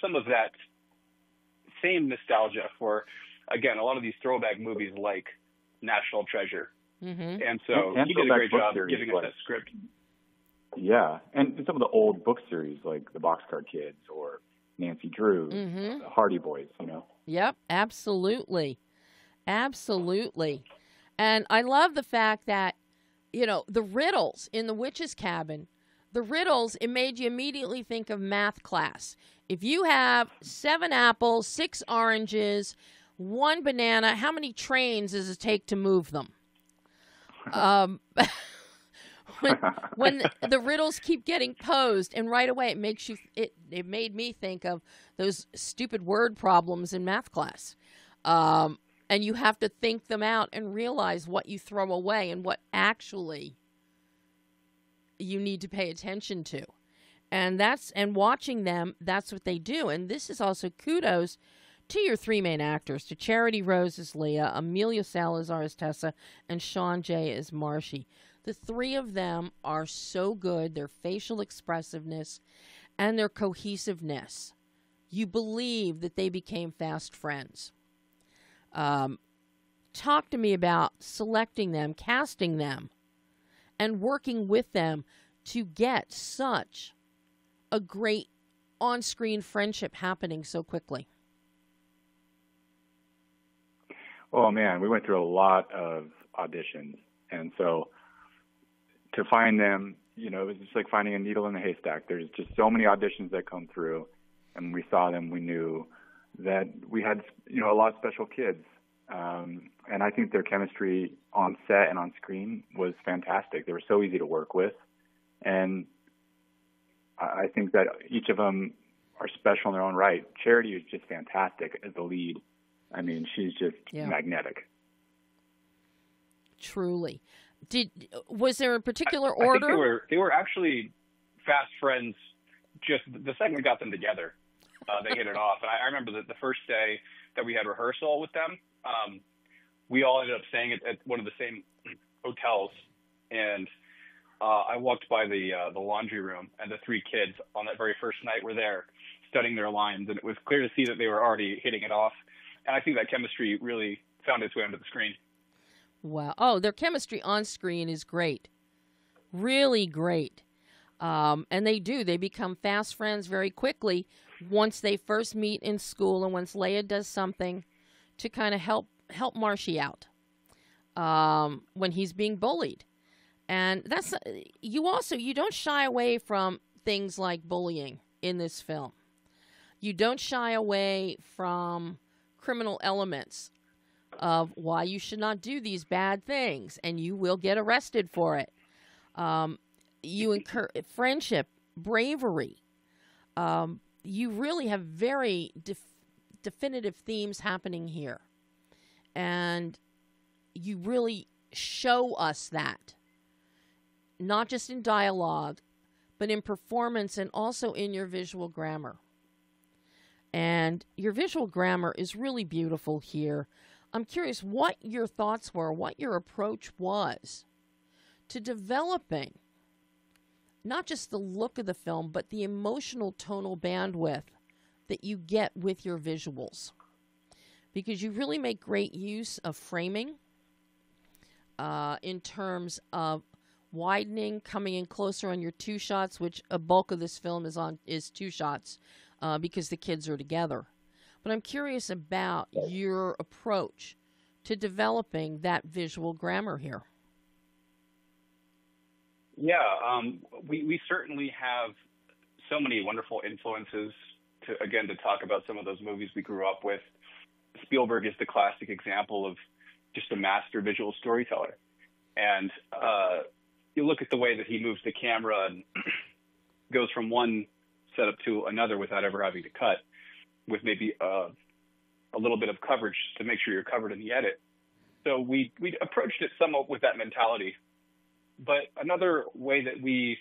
some of that same nostalgia for, again, a lot of these throwback movies like National Treasure. And so he did a great job giving us that script. Yeah, and some of the old book series like the Boxcar Kids or Nancy Drew, the Hardy Boys, you know. Yep, absolutely. Absolutely. And I love the fact that, you know, the riddles in the witch's cabin, it made you immediately think of math class. If you have 7 apples, 6 oranges, one banana, how many trains does it take to move them? When the riddles keep getting posed, and right away it made me think of those stupid word problems in math class. And you have to think them out and realize what you throw away and what actually you need to pay attention to. And watching them, that's what they do. And this is also kudos to your three main actors, to Charity Rose as Leah, Amelia Salazar as Tessa, and Sean Jay as Marshy. The three of them are so good, their facial expressiveness and their cohesiveness. You believe that they became fast friends. Talk to me about selecting them, casting them, and working with them to get such a great on-screen friendship happening so quickly. Oh, man, we went through a lot of auditions. And so to find them, it was just like finding a needle in a haystack. There's just so many auditions that come through. And when we saw them, we knew that we had, a lot of special kids. And I think their chemistry on set and on screen was fantastic. They were so easy to work with. And I think that each of them are special in their own right. Charity is just fantastic as the lead. I mean, she's just magnetic. Truly. Was there a particular order? I think they were actually fast friends. Just the second we got them together, they hit it off. And I remember that the first day that we had rehearsal with them, we all ended up staying at one of the same hotels. And I walked by the laundry room, and the three kids on that very first night were there studying their lines. And it was clear to see that they were already hitting it off. And I think that chemistry really found its way onto the screen. Wow. Oh, their chemistry on screen is great. Really great. And they become fast friends very quickly once they first meet in school, and once Leia does something to kind of help Marshy out when he's being bullied. And that's you don't shy away from things like bullying in this film. You don't shy away from criminal elements of why you should not do these bad things, and you will get arrested for it. You incur friendship, bravery. You really have very definitive themes happening here. And you really show us that, not just in dialogue, but in performance and also in your visual grammar. And your visual grammar is really beautiful here. I'm curious what your thoughts were, what your approach was to developing not just the look of the film, but the emotional tonal bandwidth that you get with your visuals. Because you really make great use of framing in terms of widening, coming in closer on your two shots, which a bulk of this film is two shots because the kids are together. But I'm curious about your approach to developing that visual grammar here. Yeah, we certainly have so many wonderful influences to talk about some of those movies we grew up with. Spielberg is the classic example of just a master visual storyteller. And you look at the way that he moves the camera and goes from one setup to another without ever having to cut, with maybe a little bit of coverage to make sure you're covered in the edit. So we approached it somewhat with that mentality. But another way that we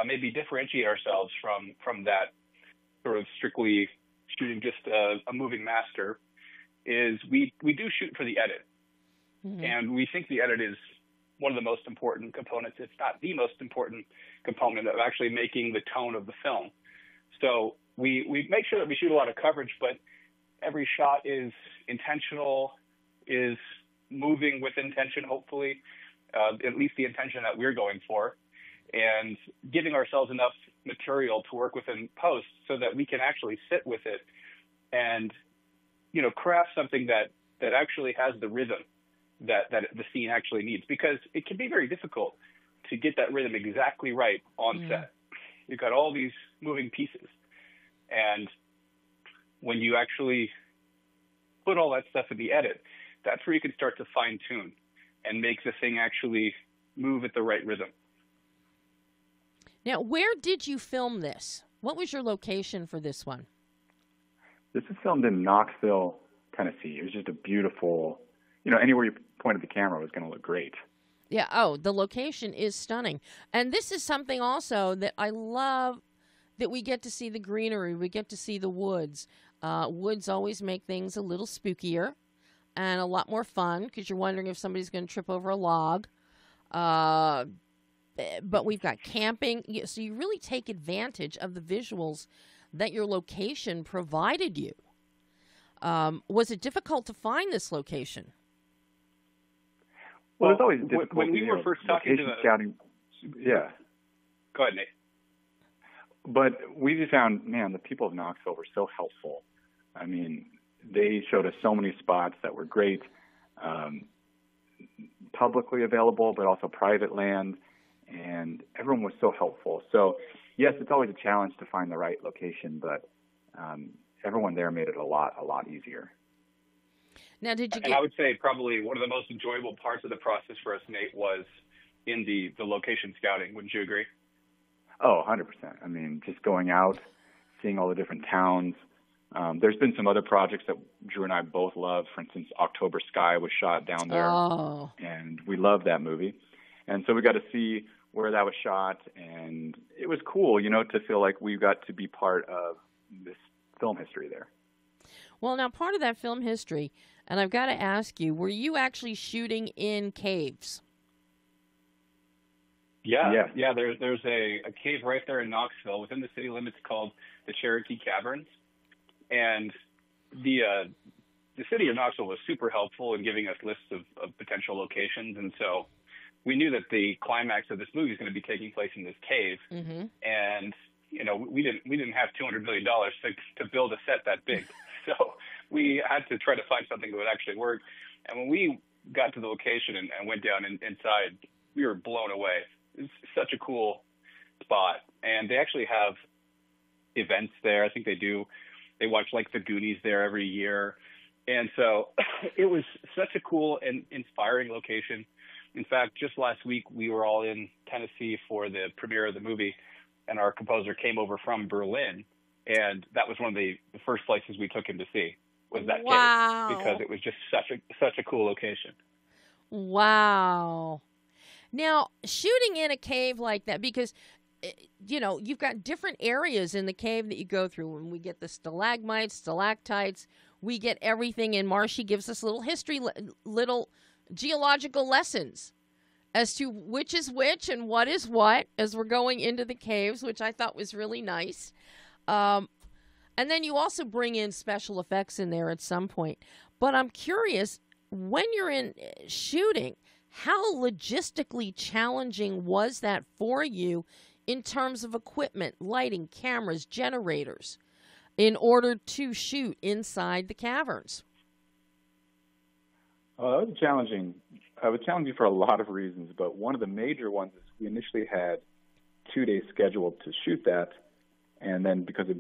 maybe differentiate ourselves from that sort of strictly shooting just a moving master is we do shoot for the edit. Mm-hmm. And we think the edit is one of the most important components, if not the most important component of actually making the tone of the film. So we make sure that we shoot a lot of coverage, but every shot is intentional, is moving with intention, hopefully, at least the intention that we're going for, and giving ourselves enough material to work with in post so that we can actually sit with it and, craft something that actually has the rhythm that the scene actually needs, because it can be very difficult to get that rhythm exactly right on set. You've got all these moving pieces. And when you actually put all that stuff in the edit, that's where you can start to fine tune and make the thing actually move at the right rhythm. Now, where did you film this? What was your location for this one? This is filmed in Knoxville, Tennessee. It was just a beautiful, anywhere you pointed the camera was going to look great. Yeah, oh, the location is stunning. And this is something also that I love, that we get to see the greenery, we get to see the woods. Woods always make things a little spookier and a lot more fun because you're wondering if somebody's going to trip over a log. But we've got camping, so you really take advantage of the visuals that your location provided you. Was it difficult to find this location? Well, it's always difficult. When we were first talking to the scouting, yeah. Go ahead, Nate. But we just found, the people of Knoxville were so helpful. I mean, they showed us so many spots that were great, publicly available, but also private land, and everyone was so helpful. So, yes, it's always a challenge to find the right location, but everyone there made it a lot easier. Now, did you And I would say probably one of the most enjoyable parts of the process for us, Nate, was in the location scouting. Wouldn't you agree? Oh, 100%. I mean, just going out, seeing all the different towns. There's been some other projects that Drew and I both love. For instance, October Sky was shot down there, and we love that movie. And so we got to see where that was shot, and it was cool, to feel like we got to be part of this film history there. Well, now, part of that film history, and I've got to ask you, were you actually shooting in caves? Yeah. There's a cave right there in Knoxville within the city limits called the Cherokee Caverns. And the city of Knoxville was super helpful in giving us lists of potential locations. And so we knew that the climax of this movie is going to be taking place in this cave. Mm-hmm. And, we didn't have $200 million to build a set that big. So we had to try to find something that would actually work. And when we got to the location and went down inside, we were blown away. It's such a cool spot. And they actually have events there. I think they do. They watch like the Goonies there every year. And so it was such a cool and inspiring location. In fact, just last week, we were all in Tennessee for the premiere of the movie, and our composer came over from Berlin. And that was one of the first places we took him to see, was that cave, because it was just such a cool location. Wow. Now, shooting in a cave like that, because, you've got different areas in the cave that you go through. When we get the stalagmites, stalactites, we get everything, and Marshy gives us little history, little geological lessons as to which is which and what is what as we're going into the caves, which I thought was really nice. And then you also bring in special effects in there at some point. But I'm curious, when you're in shooting, how logistically challenging was that for you in terms of equipment, lighting, cameras, generators, in order to shoot inside the caverns? It was challenging. It was challenging for a lot of reasons, but one of the major ones is we initially had 2 days scheduled to shoot that, and then because a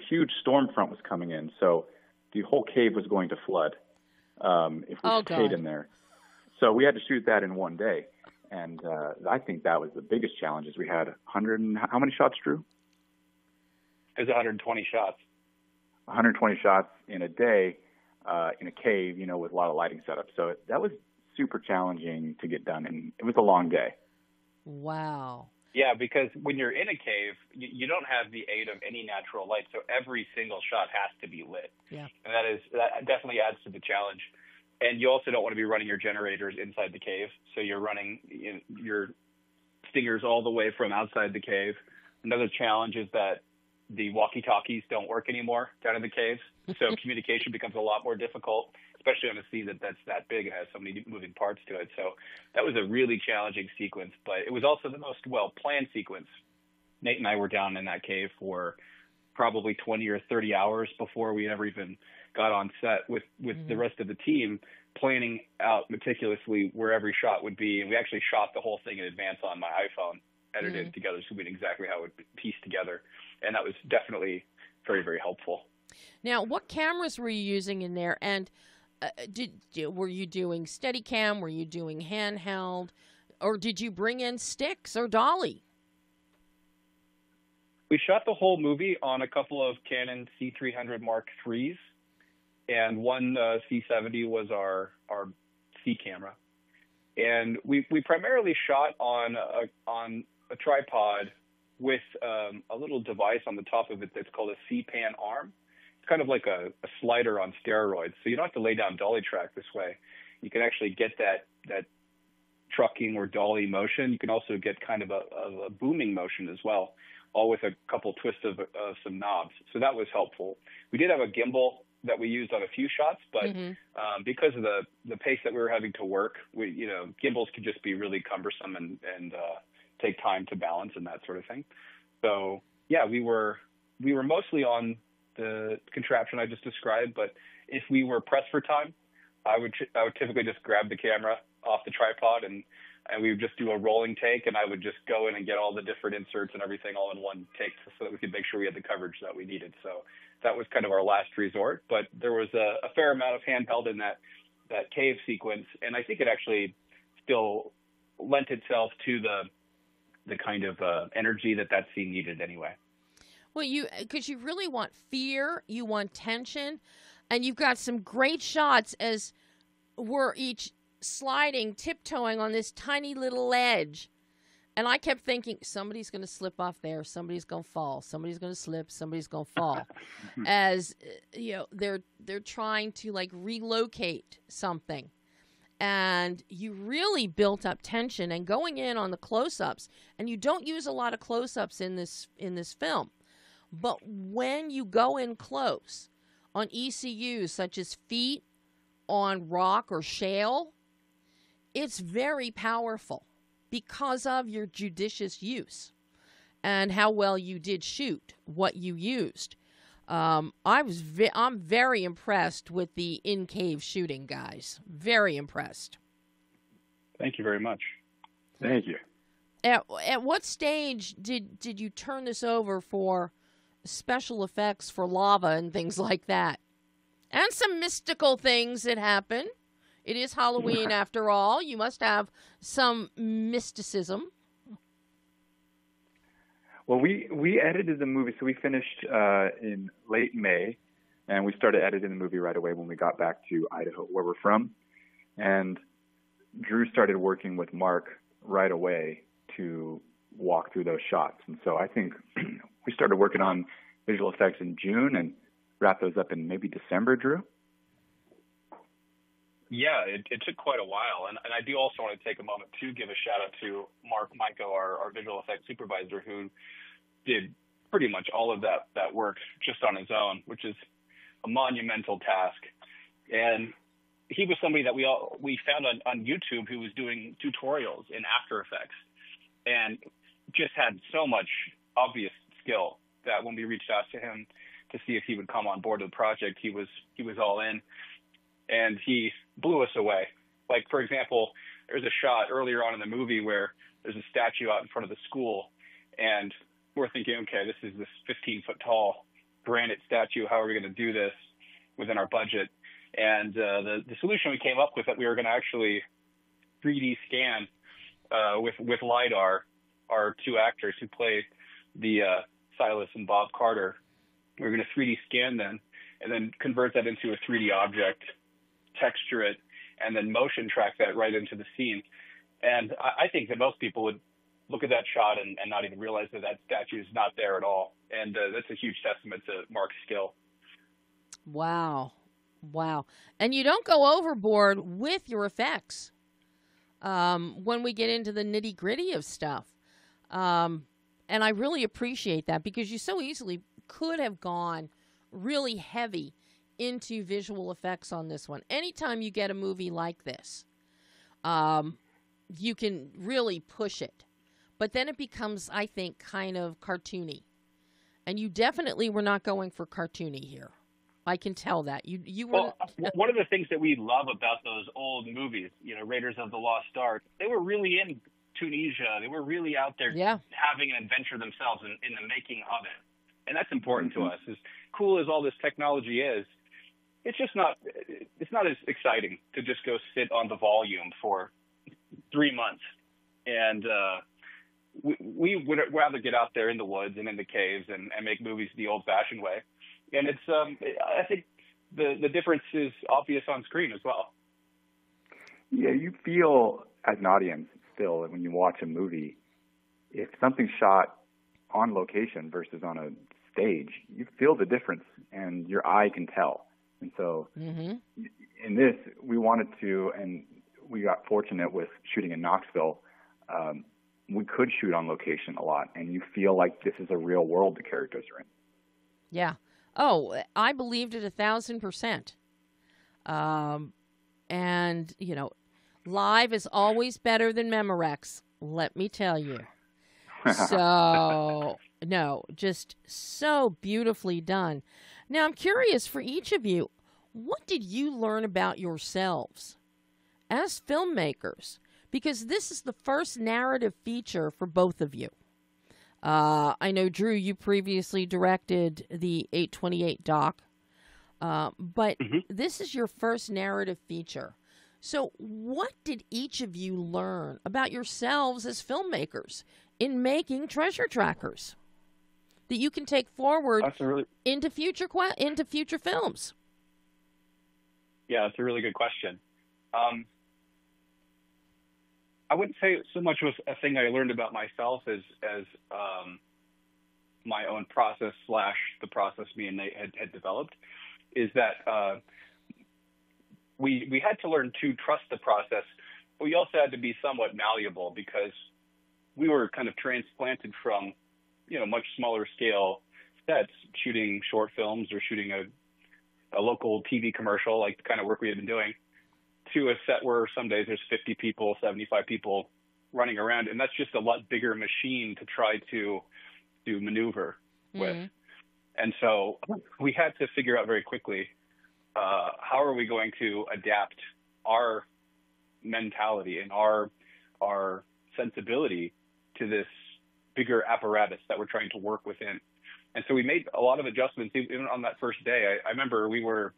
huge storm front was coming in, so the whole cave was going to flood if we stayed in there. So we had to shoot that in 1 day, and I think that was the biggest challenge. Is we had 100 and how many shots, Drew? It was 120 shots. 120 shots in a day in a cave, with a lot of lighting setup. So that was super challenging to get done, and it was a long day. Wow. Yeah, because when you're in a cave, you don't have the aid of any natural light, so every single shot has to be lit. Yeah. And that definitely adds to the challenge. And you also don't want to be running your generators inside the cave, so you're running your stingers all the way from outside the cave. Another challenge is that the walkie-talkies don't work anymore down in the caves, so communication becomes a lot more difficult, especially on a scene that's that big and has so many moving parts to it. So that was a really challenging sequence, but it was also the most well-planned sequence. Nate and I were down in that cave for probably 20 or 30 hours before we ever even got on set with the rest of the team, planning out meticulously where every shot would be. And we actually shot the whole thing in advance on my iPhone, edited it together so we knew exactly how it would piece together. And that was definitely very, very helpful. Now, what cameras were you using in there? And were you doing Steadicam? Were you doing handheld? Or did you bring in sticks or dolly? We shot the whole movie on a couple of Canon C300 Mark IIIs, and one C70 was our C camera. And we primarily shot on a tripod with a little device on the top of it that's called a C-pan arm. It's kind of like a slider on steroids. So you don't have to lay down dolly track this way. You can actually get that trucking or dolly motion. You can also get kind of a booming motion as well, all with a couple twists of some knobs. So that was helpful. We did have a gimbal that we used on a few shots, but because of the pace that we were having to work, gimbals could just be really cumbersome and take time to balance and that sort of thing. So yeah, we were mostly on the contraption I just described, but if we were pressed for time, I would typically just grab the camera off the tripod and we would just do a rolling take, and I would just go in and get all the different inserts and everything all in one take so that we could make sure we had the coverage that we needed. So that was kind of our last resort, but there was a fair amount of handheld in that cave sequence, and I think it actually still lent itself to the kind of energy that scene needed anyway. Well, because you really want fear, you want tension, and you've got some great shots as we're each sliding, tiptoeing on this tiny little ledge. And I kept thinking, somebody's going to slip off there, somebody's going to fall, somebody's going to slip, somebody's going to fall. As they're trying to like relocate something. And you really built up tension and going in on the close-ups, and you don't use a lot of close-ups in this film. But when you go in close on ECUs such as feet on rock or shale, it's very powerful because of your judicious use and how well you did shoot what you used. I'm very impressed with the in-cave shooting, guys. Very impressed. Thank you very much. Thank you. At what stage did you turn this over for special effects for lava and things like that? And some mystical things that happen. It is Halloween after all. You must have some mysticism. Well, we edited the movie, so we finished in late May, and we started editing the movie right away when we got back to Idaho, where we're from. And Drew started working with Mark right away to walk through those shots. And so I think we started working on visual effects in June and wrapped those up in maybe December, Drew? Yeah, it took quite a while. And I do also want to take a moment to give a shout out to Mark Mico, our visual effects supervisor, who did pretty much all of that work just on his own, which is a monumental task. And he was somebody that we found on YouTube who was doing tutorials in After Effects and just had so much obvious skill that when we reached out to him to see if he would come on board the project, he was all in. And he blew us away. Like, for example, there's a shot earlier on in the movie where there's a statue out in front of the school, and we're thinking, okay, this is this 15-foot tall granite statue. How are we going to do this within our budget? And the solution we came up with, that we were going to actually 3D scan with LiDAR our two actors who play the Silas and Bob Carter. We were going to 3D scan them and then convert that into a 3D object, texture it, and then motion track that right into the scene. And I think that most people would look at that shot and not even realize that statue is not there at all. And that's a huge testament to Mark's skill. Wow. And you don't go overboard with your effects when we get into the nitty-gritty of stuff. And I really appreciate that, because you so easily could have gone really heavy into visual effects on this one. Anytime you get a movie like this, you can really push it. But then it becomes, I think, kind of cartoony. And you definitely were not going for cartoony here. I can tell that. You were. Well, one of the things that we love about those old movies, Raiders of the Lost Ark, they were really in Tunisia. They were really out there having an adventure themselves in the making of it. And that's important to us, is cool as all this technology is, it's not as exciting to just go sit on the volume for 3 months. And we would rather get out there in the woods and in the caves and make movies the old-fashioned way. And it's I think the difference is obvious on screen as well. Yeah, you feel as an audience still when you watch a movie, if something's shot on location versus on a stage, you feel the difference and your eye can tell. And so in this, we wanted to, and we got fortunate with shooting in Knoxville. We could shoot on location a lot, and you feel like this is a real world the characters are in. Yeah. Oh, I believed it 1,000%. And, you know, live is always better than Memorex, let me tell you. So, no, just so beautifully done. Now, I'm curious for each of you, what did you learn about yourselves as filmmakers? Because this is the first narrative feature for both of you. I know, Drew, you previously directed the 828 doc, but this is your first narrative feature. So what did each of you learn about yourselves as filmmakers in making Treasure Trackers that you can take forward into future films? Yeah, that's a really good question. I wouldn't say so much was a thing I learned about myself as my own process / the process me and Nate had developed, is that we had to learn to trust the process, but we also had to be somewhat malleable because we were kind of transplanted from, you know, much smaller scale sets, shooting short films or shooting a local TV commercial, like the kind of work we had been doing, to a set where some days there's 50 people, 75 people running around. And that's just a lot bigger machine to try to maneuver with. And so we had to figure out very quickly, how are we going to adapt our mentality and our sensibility to this bigger apparatus that we're trying to work within. And so we made a lot of adjustments even on that first day. I remember we were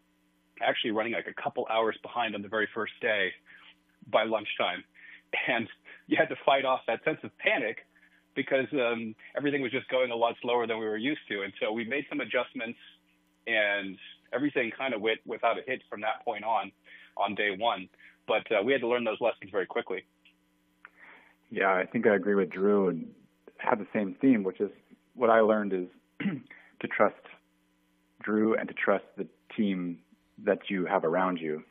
actually running like a couple hours behind on the very first day by lunchtime. And you had to fight off that sense of panic because everything was just going a lot slower than we were used to. And so we made some adjustments, and everything kind of went without a hitch from that point on day one. But we had to learn those lessons very quickly. Yeah, I think I agree with Drew and have the same theme, which is what I learned is to trust Drew and to trust the team that you have around you.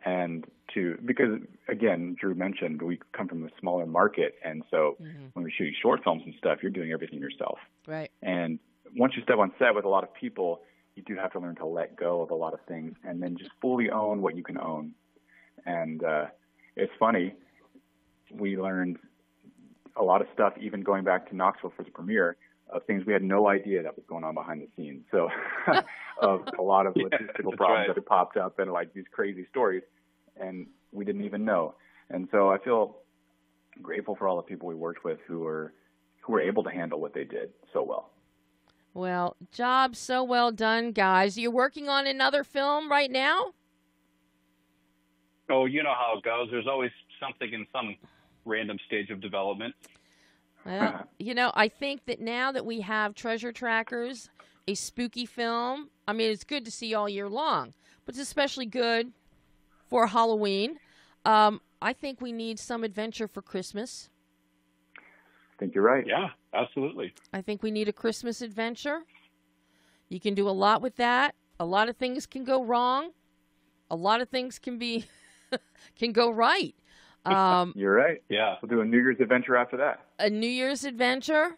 And because again, Drew mentioned we come from a smaller market. And so when we're shooting short films and stuff, you're doing everything yourself. Right. And once you step on set with a lot of people, you do have to learn to let go of a lot of things and then just fully own what you can own. And it's funny, we learned a lot of stuff, even going back to Knoxville for the premiere, of things we had no idea that was going on behind the scenes. So of a lot of logistical problems that had popped up and like these crazy stories, and we didn't even know. And so I feel grateful for all the people we worked with who were able to handle what they did so well. Well, job so well done, guys. You're working on another film right now? Oh, you know how it goes. There's always something in some random stage of development. Well, you know, I think that now that we have Treasure Trackers, a spooky film, I mean, it's good to see all year long, but it's especially good for Halloween. I think we need some adventure for Christmas. I think you're right. Yeah, absolutely. I think we need a Christmas adventure. You can do a lot with that. A lot of things can go wrong. A lot of things can go right. You're right. Yeah. We'll do a New Year's adventure after that. A New Year's adventure.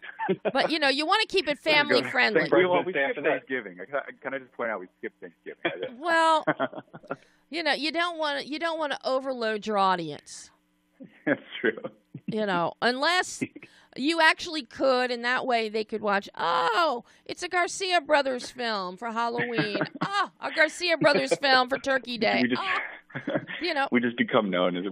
But, you know, you want to keep it family friendly. We skipped Thanksgiving. Can I just point out we skipped Thanksgiving? Well, you know, you don't want to overload your audience. That's true. You know, unless you actually could, and that way they could watch, oh, it's a Garcia Brothers film for Halloween. Oh, a Garcia Brothers film for Turkey Day. You know, we just become known as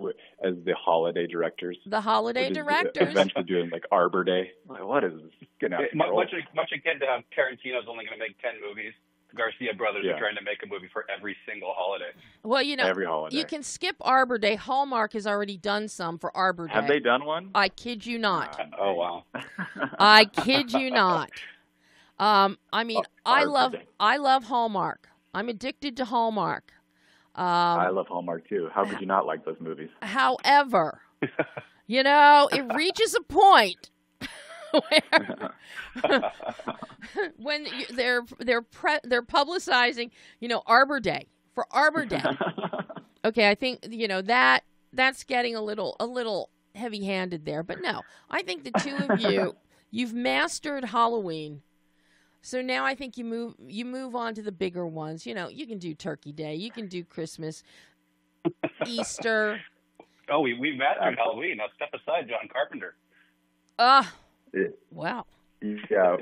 the holiday directors. The holiday directors. Eventually doing like Arbor Day. Like, what is this? Getting out of control. Much akin to how Tarantino's only going to make 10 movies. Garcia brothers Yeah. are trying to make a movie for every single holiday. Well, you know, Every holiday. you can skip Arbor Day. Hallmark has already done some for Arbor Day. Have they done one? I kid you not. Oh, wow. I kid you not. I mean, I love Hallmark. I'm addicted to Hallmark. I love Hallmark too. How could you not like those movies? However, you know, it reaches a point where when they're publicizing, you know, Arbor Day for Arbor Day. Okay, I think, you know, that's getting a little heavy-handed there, but no, I think the two of you've mastered Halloween. So now I think you move on to the bigger ones. You know, you can do Turkey Day, you can do Christmas, Easter. Oh, we've mastered Halloween. Now step aside, John Carpenter. Wow. Yeah.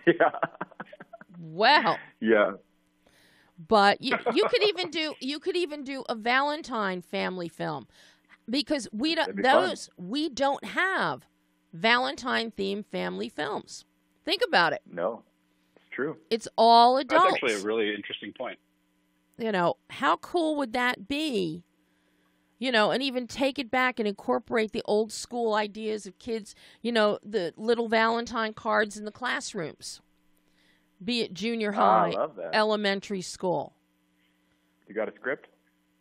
Yeah. Well. Yeah. But you could even do a Valentine family film, because we don't have Valentine themed family films. Think about it. No, it's true. It's all adults. That's actually a really interesting point. You know, how cool would that be? You know, and even take it back and incorporate the old school ideas of kids, you know, the little Valentine cards in the classrooms, be it junior high, I love that. elementary school. You got a script?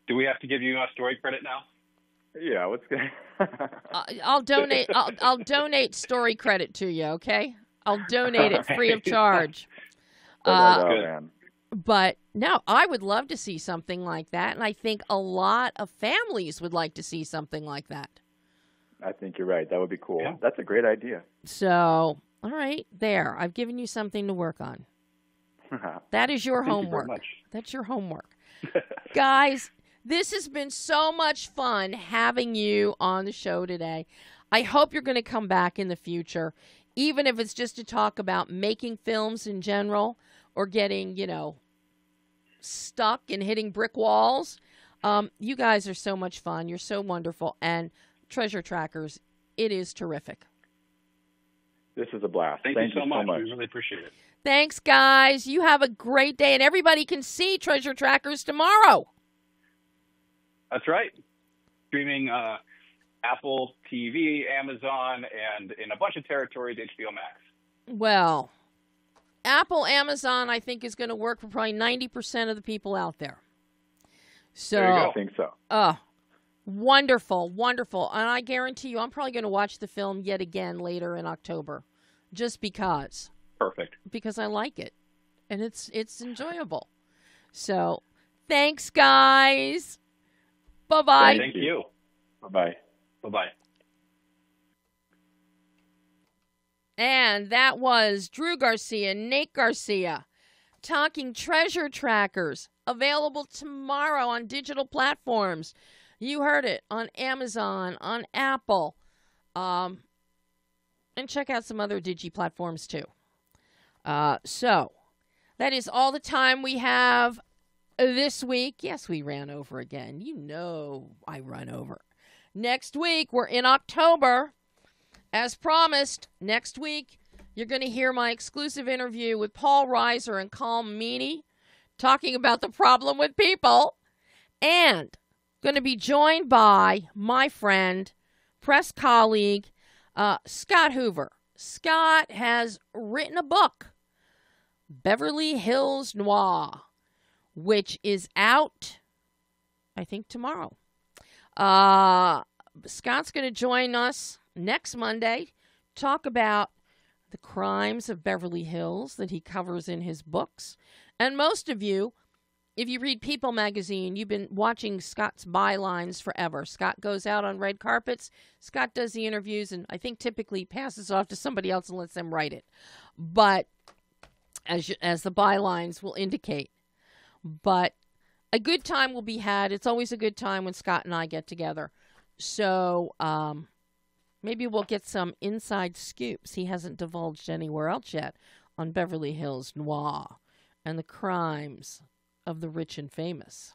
Do we have to give you a story credit now? Yeah, what's good? I'll donate. I'll donate story credit to you. Okay, I'll donate it free of charge. Man. But no, I would love to see something like that, and I think a lot of families would like to see something like that. I think you're right. That would be cool. Yeah. That's a great idea. So, all right, there. I've given you something to work on. That is your homework. Thank you very much. That's your homework. Guys, this has been so much fun having you on the show today. I hope you're going to come back in the future, even if it's just to talk about making films in general or getting, you know, stuck and hitting brick walls. You guys are so much fun. You're so wonderful. And Treasure Trackers, it is terrific. This is a blast. Thank you so much. We really appreciate it. Thanks, guys. You have a great day. And everybody can see Treasure Trackers tomorrow. That's right. Streaming Apple TV, Amazon, and in a bunch of territories, HBO Max. Well, Apple, Amazon, I think, is going to work for probably 90% of the people out there. So, There you go. I think so. Wonderful, wonderful. And I guarantee you, I'm probably going to watch the film yet again later in October, just because. Perfect. Because I like it, and it's enjoyable. So, thanks, guys. Bye-bye. Thank you. Bye-bye. Bye-bye. And that was Drew Garcia, Nate Garcia, talking Treasure Trackers, available tomorrow on digital platforms. You heard it on Amazon, on Apple, and check out some other digi platforms too. So that is all the time we have this week. Yes, we ran over again. You know I run over. Next week, we're in October. As promised, next week, you're going to hear my exclusive interview with Paul Reiser and Colm Meaney talking about the problem with people. And going to be joined by my friend, press colleague, Scott Hoover. Scott has written a book, Beverly Hills Noir, which is out, I think, tomorrow. Scott's going to join us next Monday, talk about the crimes of Beverly Hills that he covers in his books. And most of you, if you read People magazine, you've been watching Scott's bylines forever. Scott goes out on red carpets. Scott does the interviews and I think typically passes off to somebody else and lets them write it. But as the bylines will indicate. But a good time will be had. It's always a good time when Scott and I get together. So, maybe we'll get some inside scoops he hasn't divulged anywhere else yet on Beverly Hills Noir and the crimes of the rich and famous,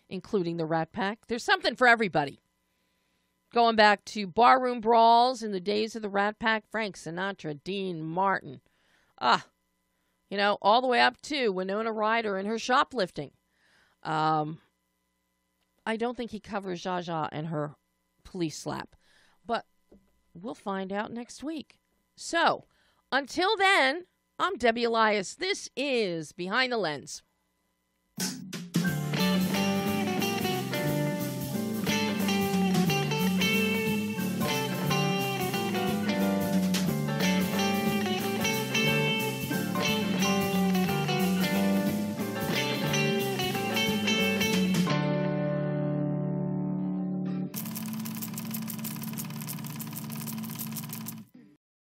including the Rat Pack. There's something for everybody. Going back to barroom brawls in the days of the Rat Pack, Frank Sinatra, Dean Martin. all the way up to Winona Ryder and her shoplifting. I don't think he covers Zsa Zsa and her police slap, but we'll find out next week. So, until then, I'm Debbie Elias. This is Behind the Lens.